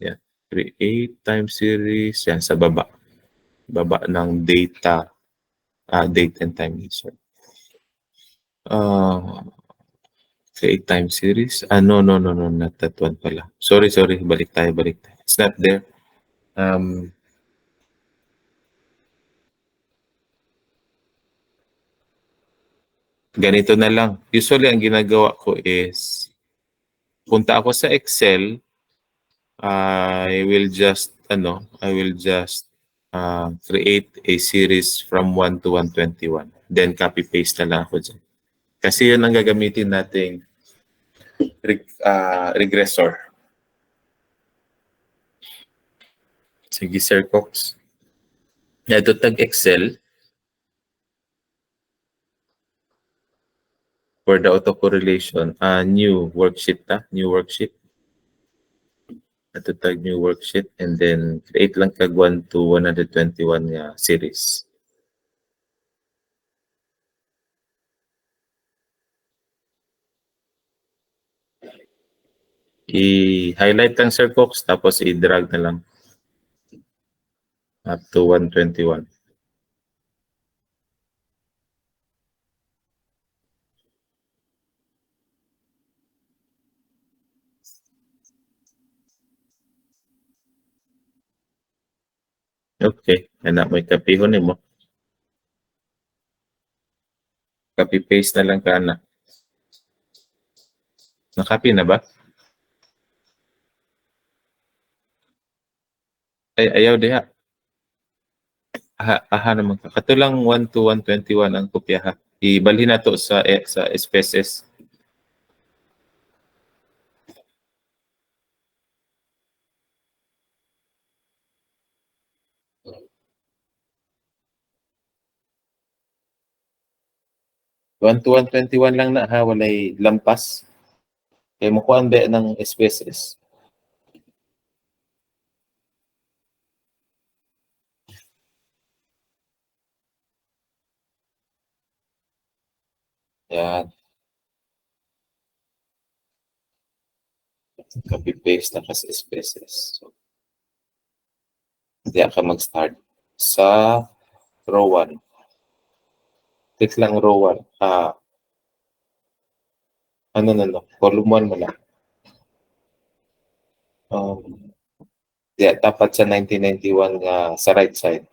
Yeah. Create time series. Yan, sa baba. Baba ng data. Date and time. Sorry. Create time series. No, not that one pala. Sorry. Balik tayo. It's not there. Ganito na lang. Usually, ang ginagawa ko is, punta ako sa Excel, I will just create a series from 1 to 121. Then, copy-paste na lang ako dyan. Kasi yun ang gagamitin nating regressor. Sige, Sir Cox. Ito tag Excel. For the autocorrelation, new worksheet. Ito tag new worksheet and then create lang kag 1 to 121 nga series. I-highlight lang, Sir Cox, tapos i-drag na lang up to 121. Okay, anak mo ikapihon mo. Copy-paste na lang ka, anak. Nakapy na ba? Ay, ayaw diha. Aha naman ka. Kato lang 1 to 121 ang kopya ha. Ibalhin na to sa SPSS. One to 121 lang na ha, walay lampas. Kaya mo kuhaan ba ng SPSS? Yan. Copy-paste na ka sa SPSS. So, hindi ka mag-start sa row 1. Click lang row 1. Column 1 mo lang. Dapat sa 1991 nga sa right side.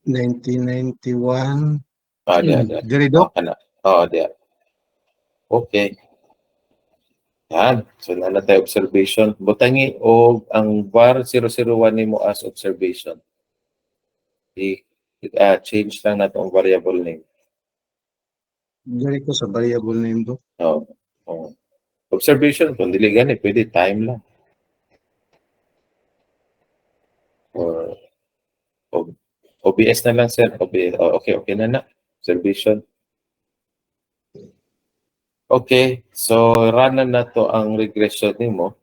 1991. Diyan. Diri, Doc? Diyan. Okay. Yan. So, na tayo observation. Butangi o ang var 001 ni mo as observation. Change lang na itong variable name. Diri ko sa variable name, Doc. Observation, kung dili gani, pwede time lang. Or OBS na lang, sir. Okay na. Observation. Okay, so run na to ang regression nimo.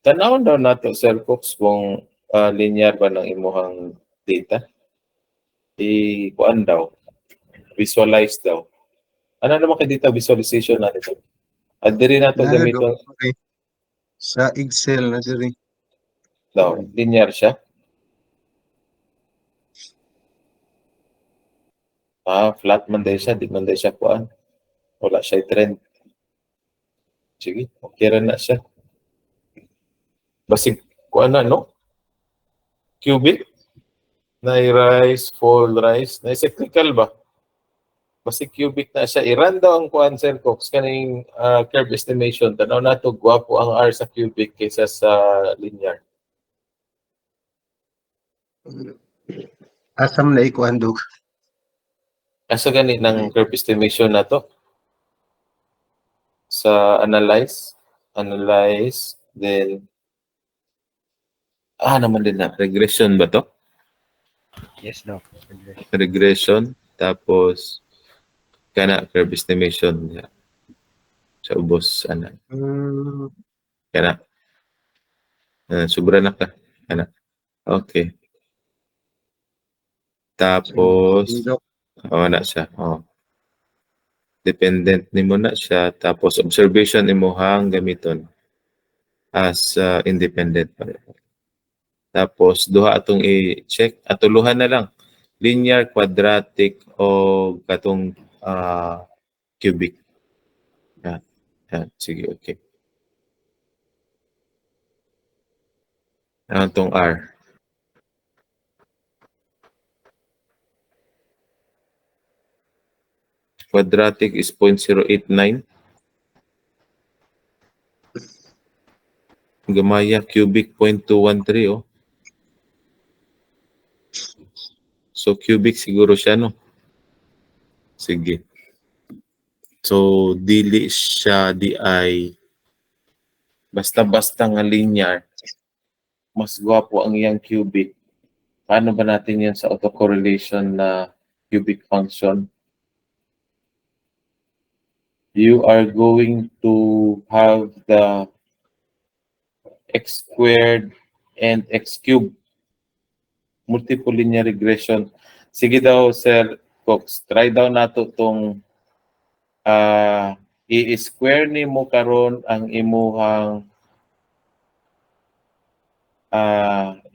Tanawon daw nato, Sir Cox, kung linear ba ng imuhang data. Kuan daw. Visualize daw. Ano naman kay data visualization natin? Diri na to gamiton. Okay. Sa Excel na diri. Daw, linear siya. Flat man day siya, di man day siya kuan. Wala siya trend. Sige, okay ra na siya. Basig kuan na, no? Cubic. Na rise, fall, rise. Na cyclical ba? Basi cubic na siya. I-run daw ang kuan, Sir Cox, kaning curve estimation. Tanaw na to, gwapo ang R sa cubic kaysa sa linear. Asam na ikuan Dok. Asa gani ng curve estimation na to? Sa analyze, then naman din na regression ba to? Yes, Doc. Regression, tapos kana curve estimation ya. Sa ubos kana. Sobra na ka. Kana. Okay. Tapos Dok. na siya. Dependent nimo na siya, tapos observation imuhang gamiton as independent variable. Tapos duha atong i-check, atuluhan na lang linear, quadratic o katong cubic. Yan. Sige, okay. Ano tong R? Quadratic is 0.089. Gamaya cubic 0.213 oh. So cubic siguro siya no. Sige. So dili siya di ay basta-basta nga linear. Mas gwapo ang iyang cubic. Paano ba natin yan sa autocorrelation na cubic function? You are going to have the x squared and x cubed multiple linear regression. Sige daw, Sir Cox, try daw nato tong i-square ni mo karon ang imuhang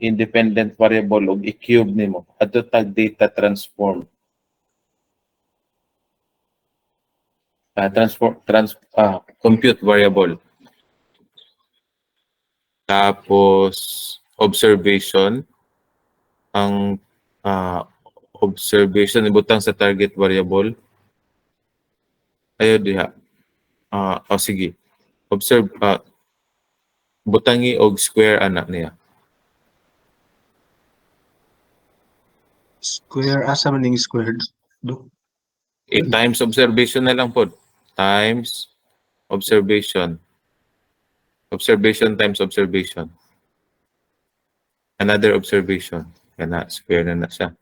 independent variable o i-cube ni mo. Ato tag data transform. Compute variable. Tapos observation, ang observation ibutang sa target variable. Ayo diha. Sige. Observe butangi og square anak niya. Square asa man ning squared Dok. Times observation na lang po. Times observation. Observation times observation. Another observation. Kana square na siya.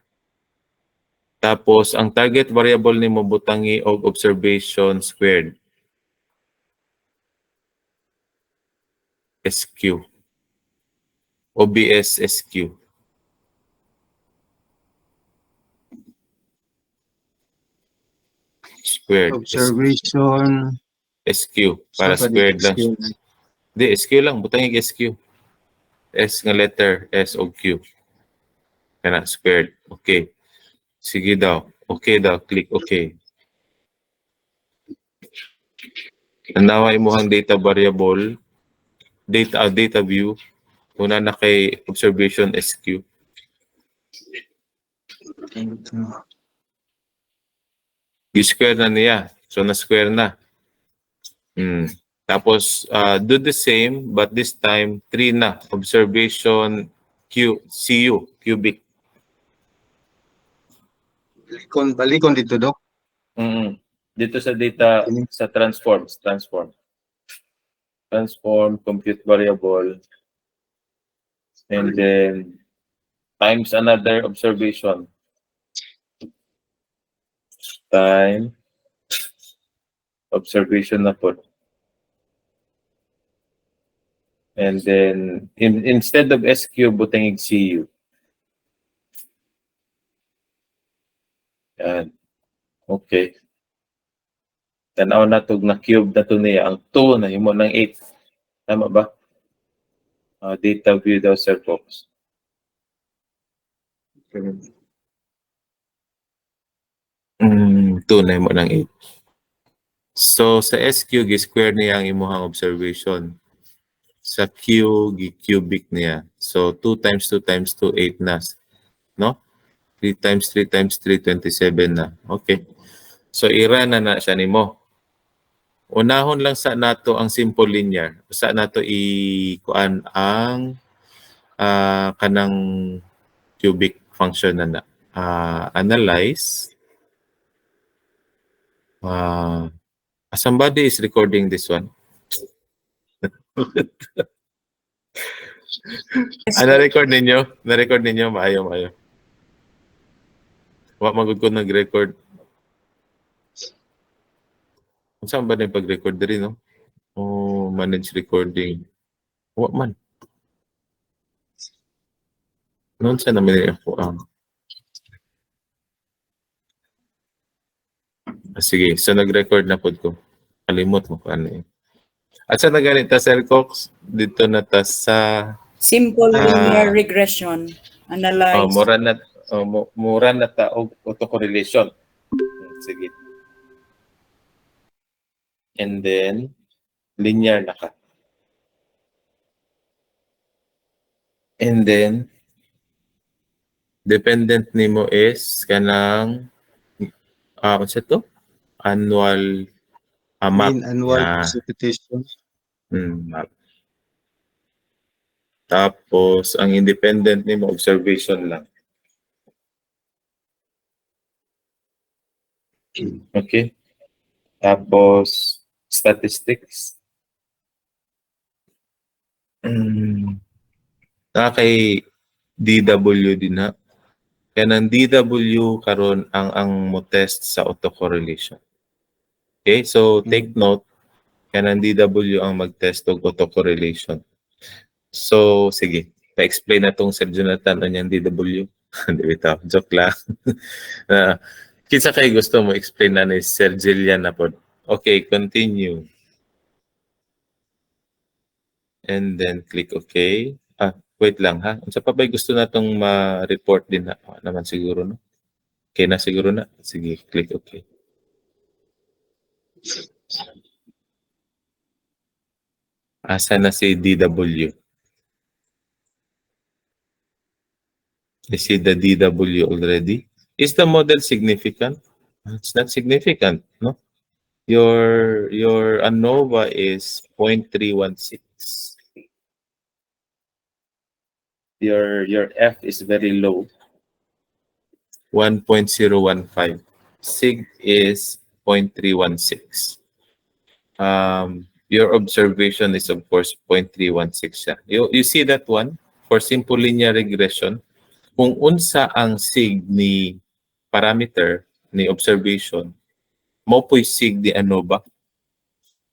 Tapos ang target variable nimo butangi og observation squared. SQ. OBS SQ. Squared. Observation SQ. Para sa squared lang. SQ. Hindi, SQ lang. Butangi SQ. S nga letter, S o Q. Kana squared. Okay. Sige daw. Okay daw. Click okay. Nawa imuhang data variable. Data view. Una na kay observation SQ. I-square na niya. So, na-square na. Tapos, do the same, but this time, 3 na. Observation CU, cubic. Balikon dito Dok. Dito sa data, sa transform, compute variable, and then, times another observation. Time, observation na po. And then, instead of SQ, butangig CU. Yan. Okay. Tanaw na to, na-cube na to niya. Ang 2 na himo ng 8. Tama ba? Data view daw, Sir Fox. Tunay mo ng 8. So, sa SQ, gi-square niya ang imuhang observation. Sa Q, gi-cubic niya. So, 2 times 2 times 2, 8 na. No? 3 times 3 times 3, 27 na. Okay. So ira na siya nimo. Unahon lang sa nato ang simple linear. Sa nato kuan ang kanang cubic function na analyze. Somebody is recording this one. Na-record ninyo? Maayo. Wa magud ko nag-record. Saan ba na yung pag-record diri, no? Manage recording. Wa man. Noon sa namin ako sige, so nag-record na pod ko. Kalimot mo ano eh. At sa nagalit ta Sir Cox, dito na ta sa Simple linear regression. Analyze. mura na ta og autocorrelation. Sige. And then linear na ka. And then dependent nimo is kanang unsa to? Annual map. Mean annual Yeah. precipitation. Map. Tapos ang independent nimo observation lang. Okay? Tapos statistics. Kay DW din na. Kaya ng DW karon ang mo test sa autocorrelation. Okay? So take note, kaya ng DW ang mag-test og autocorrelation. So sige, pa-explain na tong Sir Jonathan ang DW. Hindi bitaw, joke lang. Kinsa kay gusto mo explain na ni Sir Jillian na pod. Okay, continue. And then click OK. Wait lang ha. Unsa pa ba gusto natong ma-report din na naman siguro no? Okay na siguro na. Sige, click OK. Asa na si DW? I see the DW already. Is the model significant? It's not significant, no? Your ANOVA is 0.316. Your F is very low, 1.015. Sig is 0.316. Your observation is of course 0.316. You see that one for simple linear regression. Kung unsa ang sig ni parameter ni observation, mo po'y sig ni ANOVA.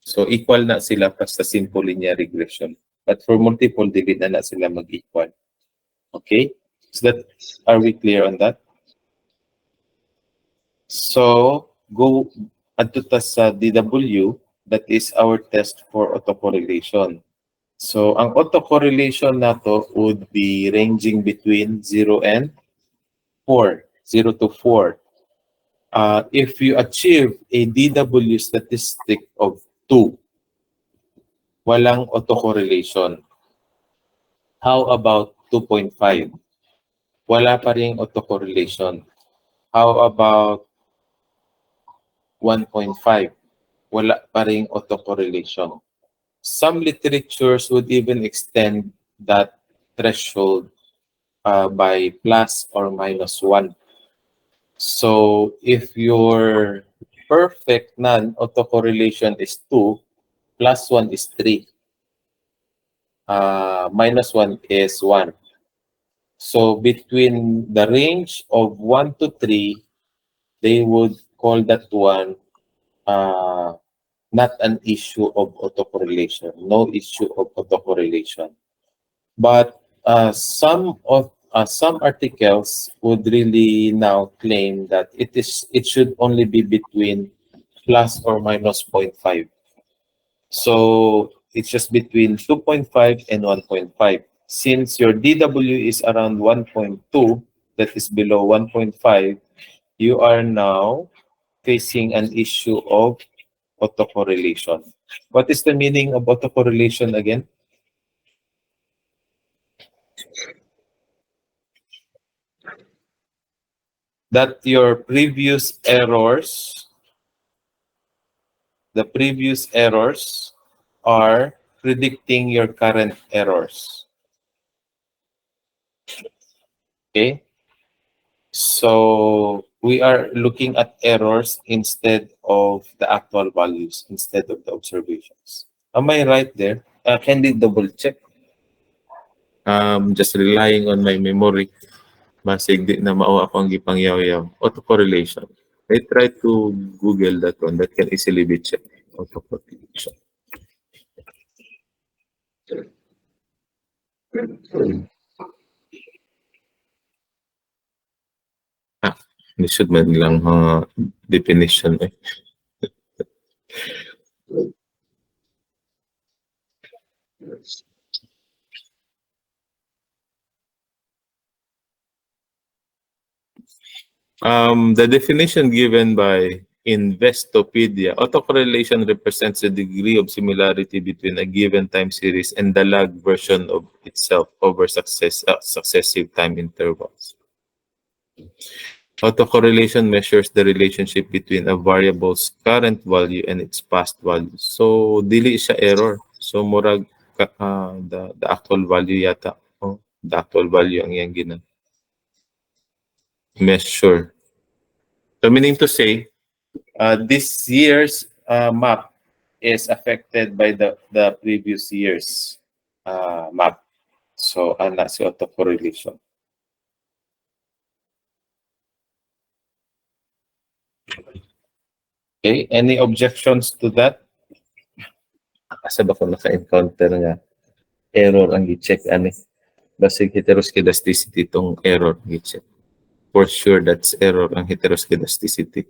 So equal na sila sa simple linear regression. But for multiple, dili na sila mag-equal. Okay? So are we clear on that? So go adto ta sa DW, that is our test for autocorrelation. So ang autocorrelation nato would be ranging between 0 and 4, 0 to 4. If you achieve a DW statistic of 2, walang autocorrelation. How about 2.5? Wala pa ring autocorrelation. How about 1.5? Wala pa ring autocorrelation. Some literatures would even extend that threshold by plus or minus 1. So if your perfect non-autocorrelation is 2, plus 1 is 3. Minus 1 is 1. So between the range of 1 to 3, they would call that one not an issue of autocorrelation, no issue of autocorrelation. But some articles would really now claim that it should only be between plus or minus 0.5. So it's just between 2.5 and 1.5. Since your DW is around 1.2, that is below 1.5, you are now facing an issue of autocorrelation. What is the meaning of autocorrelation again? That your previous errors The previous errors are predicting your current errors. Okay? So we are looking at errors instead of the actual values, instead of the observations. Am I right there? Can we double check? Just relying on my memory. Masig di na mao akong gipangyaw-yaw. Autocorrelation. I try to Google that one. That can easily be checked. Autocorrelation. This should man lang definition eh. The definition given by Investopedia, autocorrelation represents the degree of similarity between a given time series and the log version of itself over successive time intervals. Autocorrelation measures the relationship between a variable's current value and its past value. So, dili siya error. So, murag the actual value yata. Oh, the actual value ang iyang measure. So, meaning to say, this year's map is affected by the previous year's map. So, ana si autocorrelation. Okay, any objections to that? Asa ba ko naka-encounter nga error ang i-check ani? Basig heteroskedasticity itong error ang i-check. For sure, that's error ang heteroskedasticity.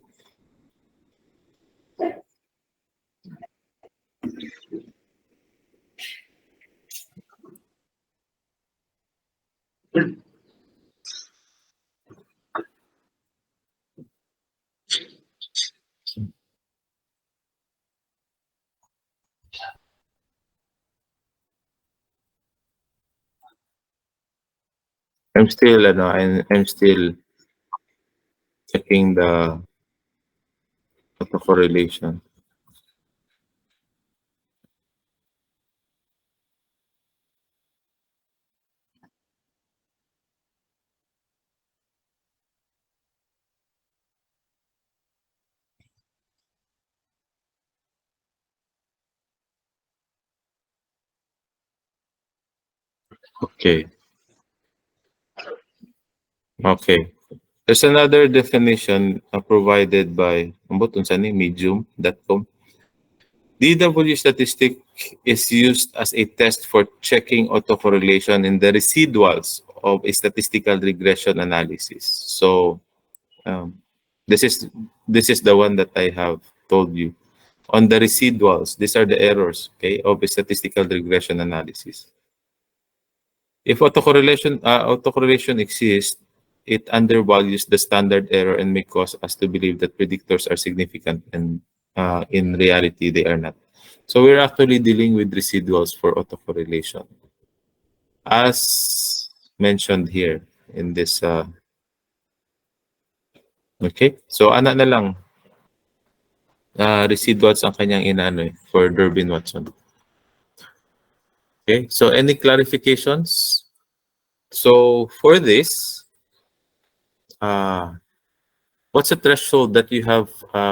I'm still checking the autocorrelation. Okay. Okay. There's another definition provided by medium.com. DW statistic is used as a test for checking autocorrelation in the residuals of a statistical regression analysis. So this is the one that I have told you. On the residuals, these are the errors, okay, of a statistical regression analysis. If autocorrelation exists, it undervalues the standard error and may cause us to believe that predictors are significant, and in reality, they are not. So we're actually dealing with residuals for autocorrelation. As mentioned here in this, okay? So ana na lang, residuals ang kanyang inaano for Durbin-Watson. Okay, so any clarifications? So for this, what's the threshold that you have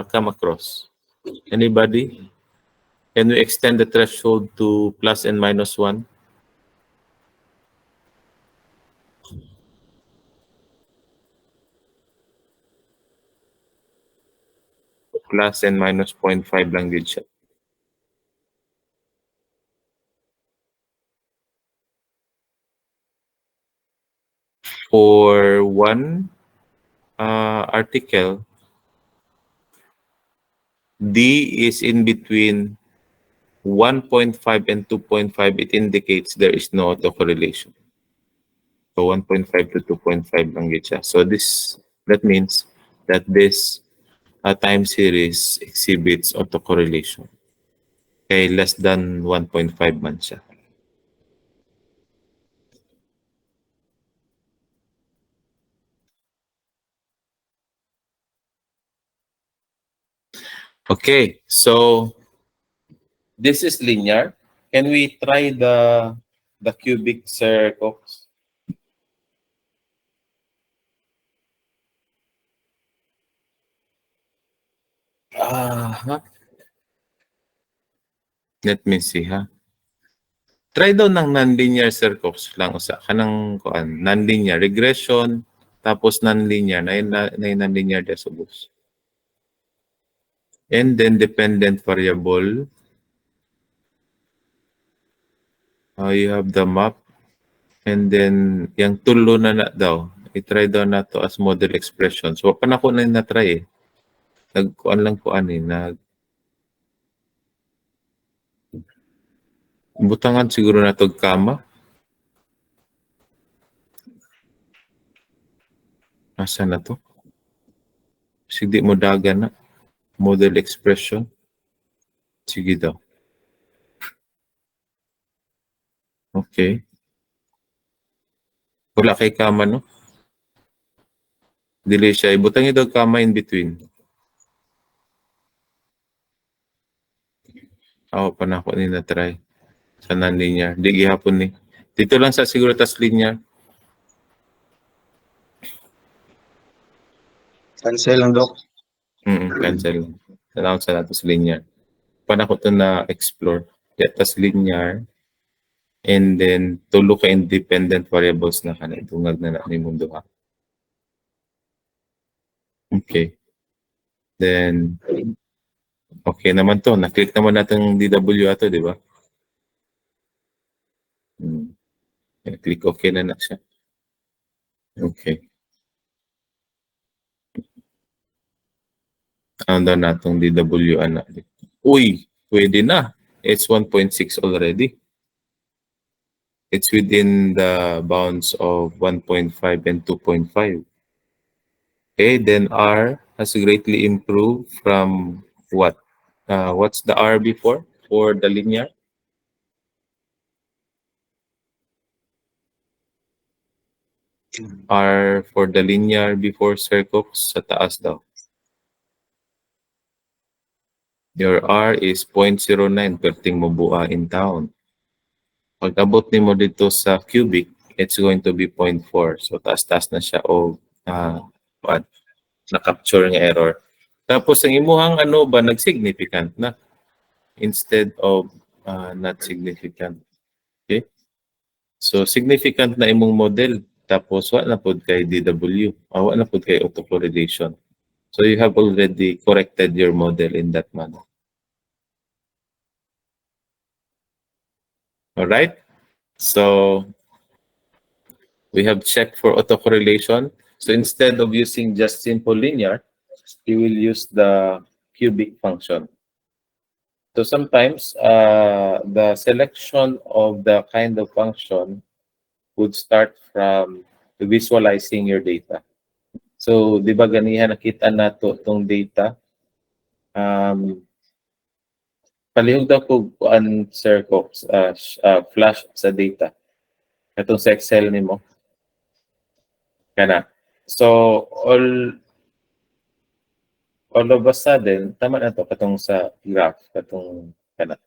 come across? Anybody? Can we extend the threshold to plus and minus 1? Plus and minus 0.5 lang din siya. For one article, D is in between 1.5 and 2.5. It indicates there is no autocorrelation. So 1.5 to 2.5 lang din siya. So that means that this time series exhibits autocorrelation. Okay, less than 1.5 man siya. Okay, so This is linear. Can we try the cubic, Sir Cox? Let me see, ha? Try daw ng non-linear, Sir Cox, lang usa kanang kuan, non-linear regression tapos non-linear na non-linear subos. And then dependent variable. You have the map. And then yung tulo na daw, i-try daw na to as model expression. So pa na ko na na-try eh. Nagkuan lang ko ani butangan siguro na tog kama. Asa na to? Sige mo dagan na. Model expression. Sige daw. Okay. Wala kay kama, no? Dili siya. Ibutang ito kama in between. Ako pa na ako ni na-try. Sa non-linear. Di gihapon ni. Dito lang sa siguro tas linear. Cancel lang, Doc. Cancel. Salamat sa natos linear. Paano ko ito na-explore? Tas linear. And then, tulo ka independent variables na kanay. Tungag na ni mundo ha. Okay. Then, okay naman to. Na-click naman natin DW ato, di ba? Click okay na siya. Okay. Ano daw natong DW anak? Uy, pwede na. It's 1.6 already. It's within the bounds of 1.5 and 2.5. Okay, then R has greatly improved from what? What's the R before for the linear? R for the linear before Sir Cox sa taas daw. Your R is 0.09, perting mo buha in town. Pag abot ni mo dito sa cubic, it's going to be 0.4. So taas-taas na siya o na-capture ng error. Tapos ang imuhang ano ba, nag-significant na instead of not significant. Okay? So significant na imong model. Tapos wala na pod kay DW. Wala na pod kay autocorrelation. So you have already corrected your model in that manner. Alright? So we have checked for autocorrelation. So instead of using just simple linear, you will use the cubic function. So sometimes the selection of the kind of function would start from visualizing your data. So, di ba ganihan nakita nato itong data? Palihog daw ko Sir Cox, flash sa data. Itong sa Excel nimo. Kana. So, all of a sudden, tama na to katong sa graph, katong kana.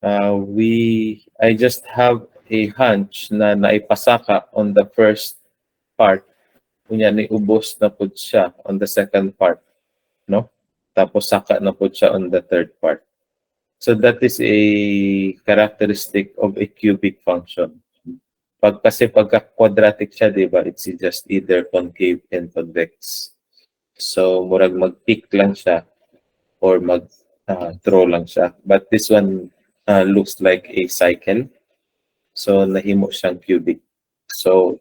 I just have a hunch na naipasaka on the first part. Kunya ni ubos na pud siya on the second part, no? Tapos saka na pud siya on the third part. So that is a characteristic of a cubic function. Kasi pagka quadratic siya, di ba? It's just either concave and convex. So murag mag-peak lang siya or mag-throw lang siya. But this one looks like a cycle. So nahimo siyang cubic. So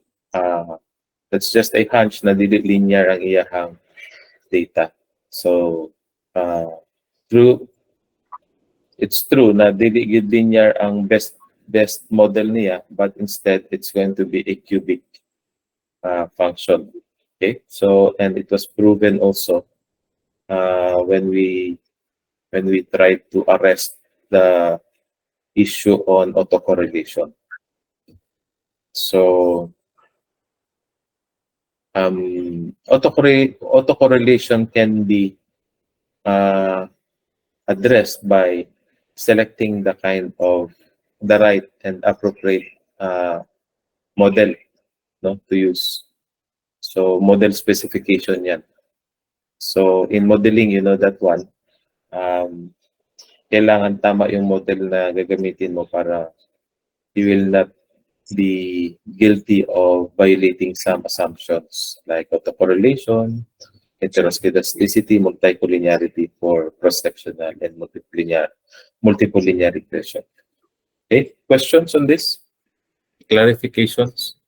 that's just a hunch na dili linear ang iyahang data. So it's true na dili gid linear ang best model niya, but instead it's going to be a cubic function. Okay, so and it was proven also when we tried to arrest the issue on autocorrelation. So autocorrelation can be addressed by selecting the right and appropriate model, no, to use. So model specification yan. So in modeling, you know that one. Kailangan tama yung model na gagamitin mo para you will not be guilty of violating some assumptions like autocorrelation, heteroscedasticity, multicollinearity for cross-sectional, and multiple linear regression. Okay, questions on this? Clarifications?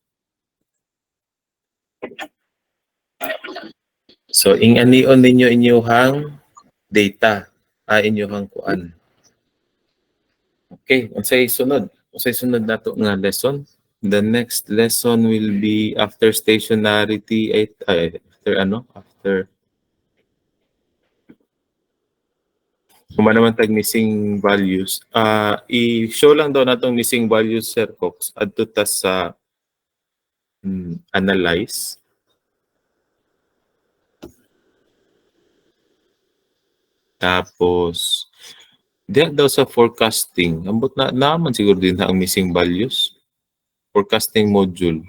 So, ing-anion ninyo inyuhang data, inyuhang kuan. Okay, unsay sunod nato nga lesson. The next lesson will be after stationarity, after kung naman tag missing values. I-show lang daw natong missing values, Sir Cox, adto ta sa analyze. Tapos, diyan daw sa forecasting. Ambot na naman siguro din ang missing values. Forecasting module.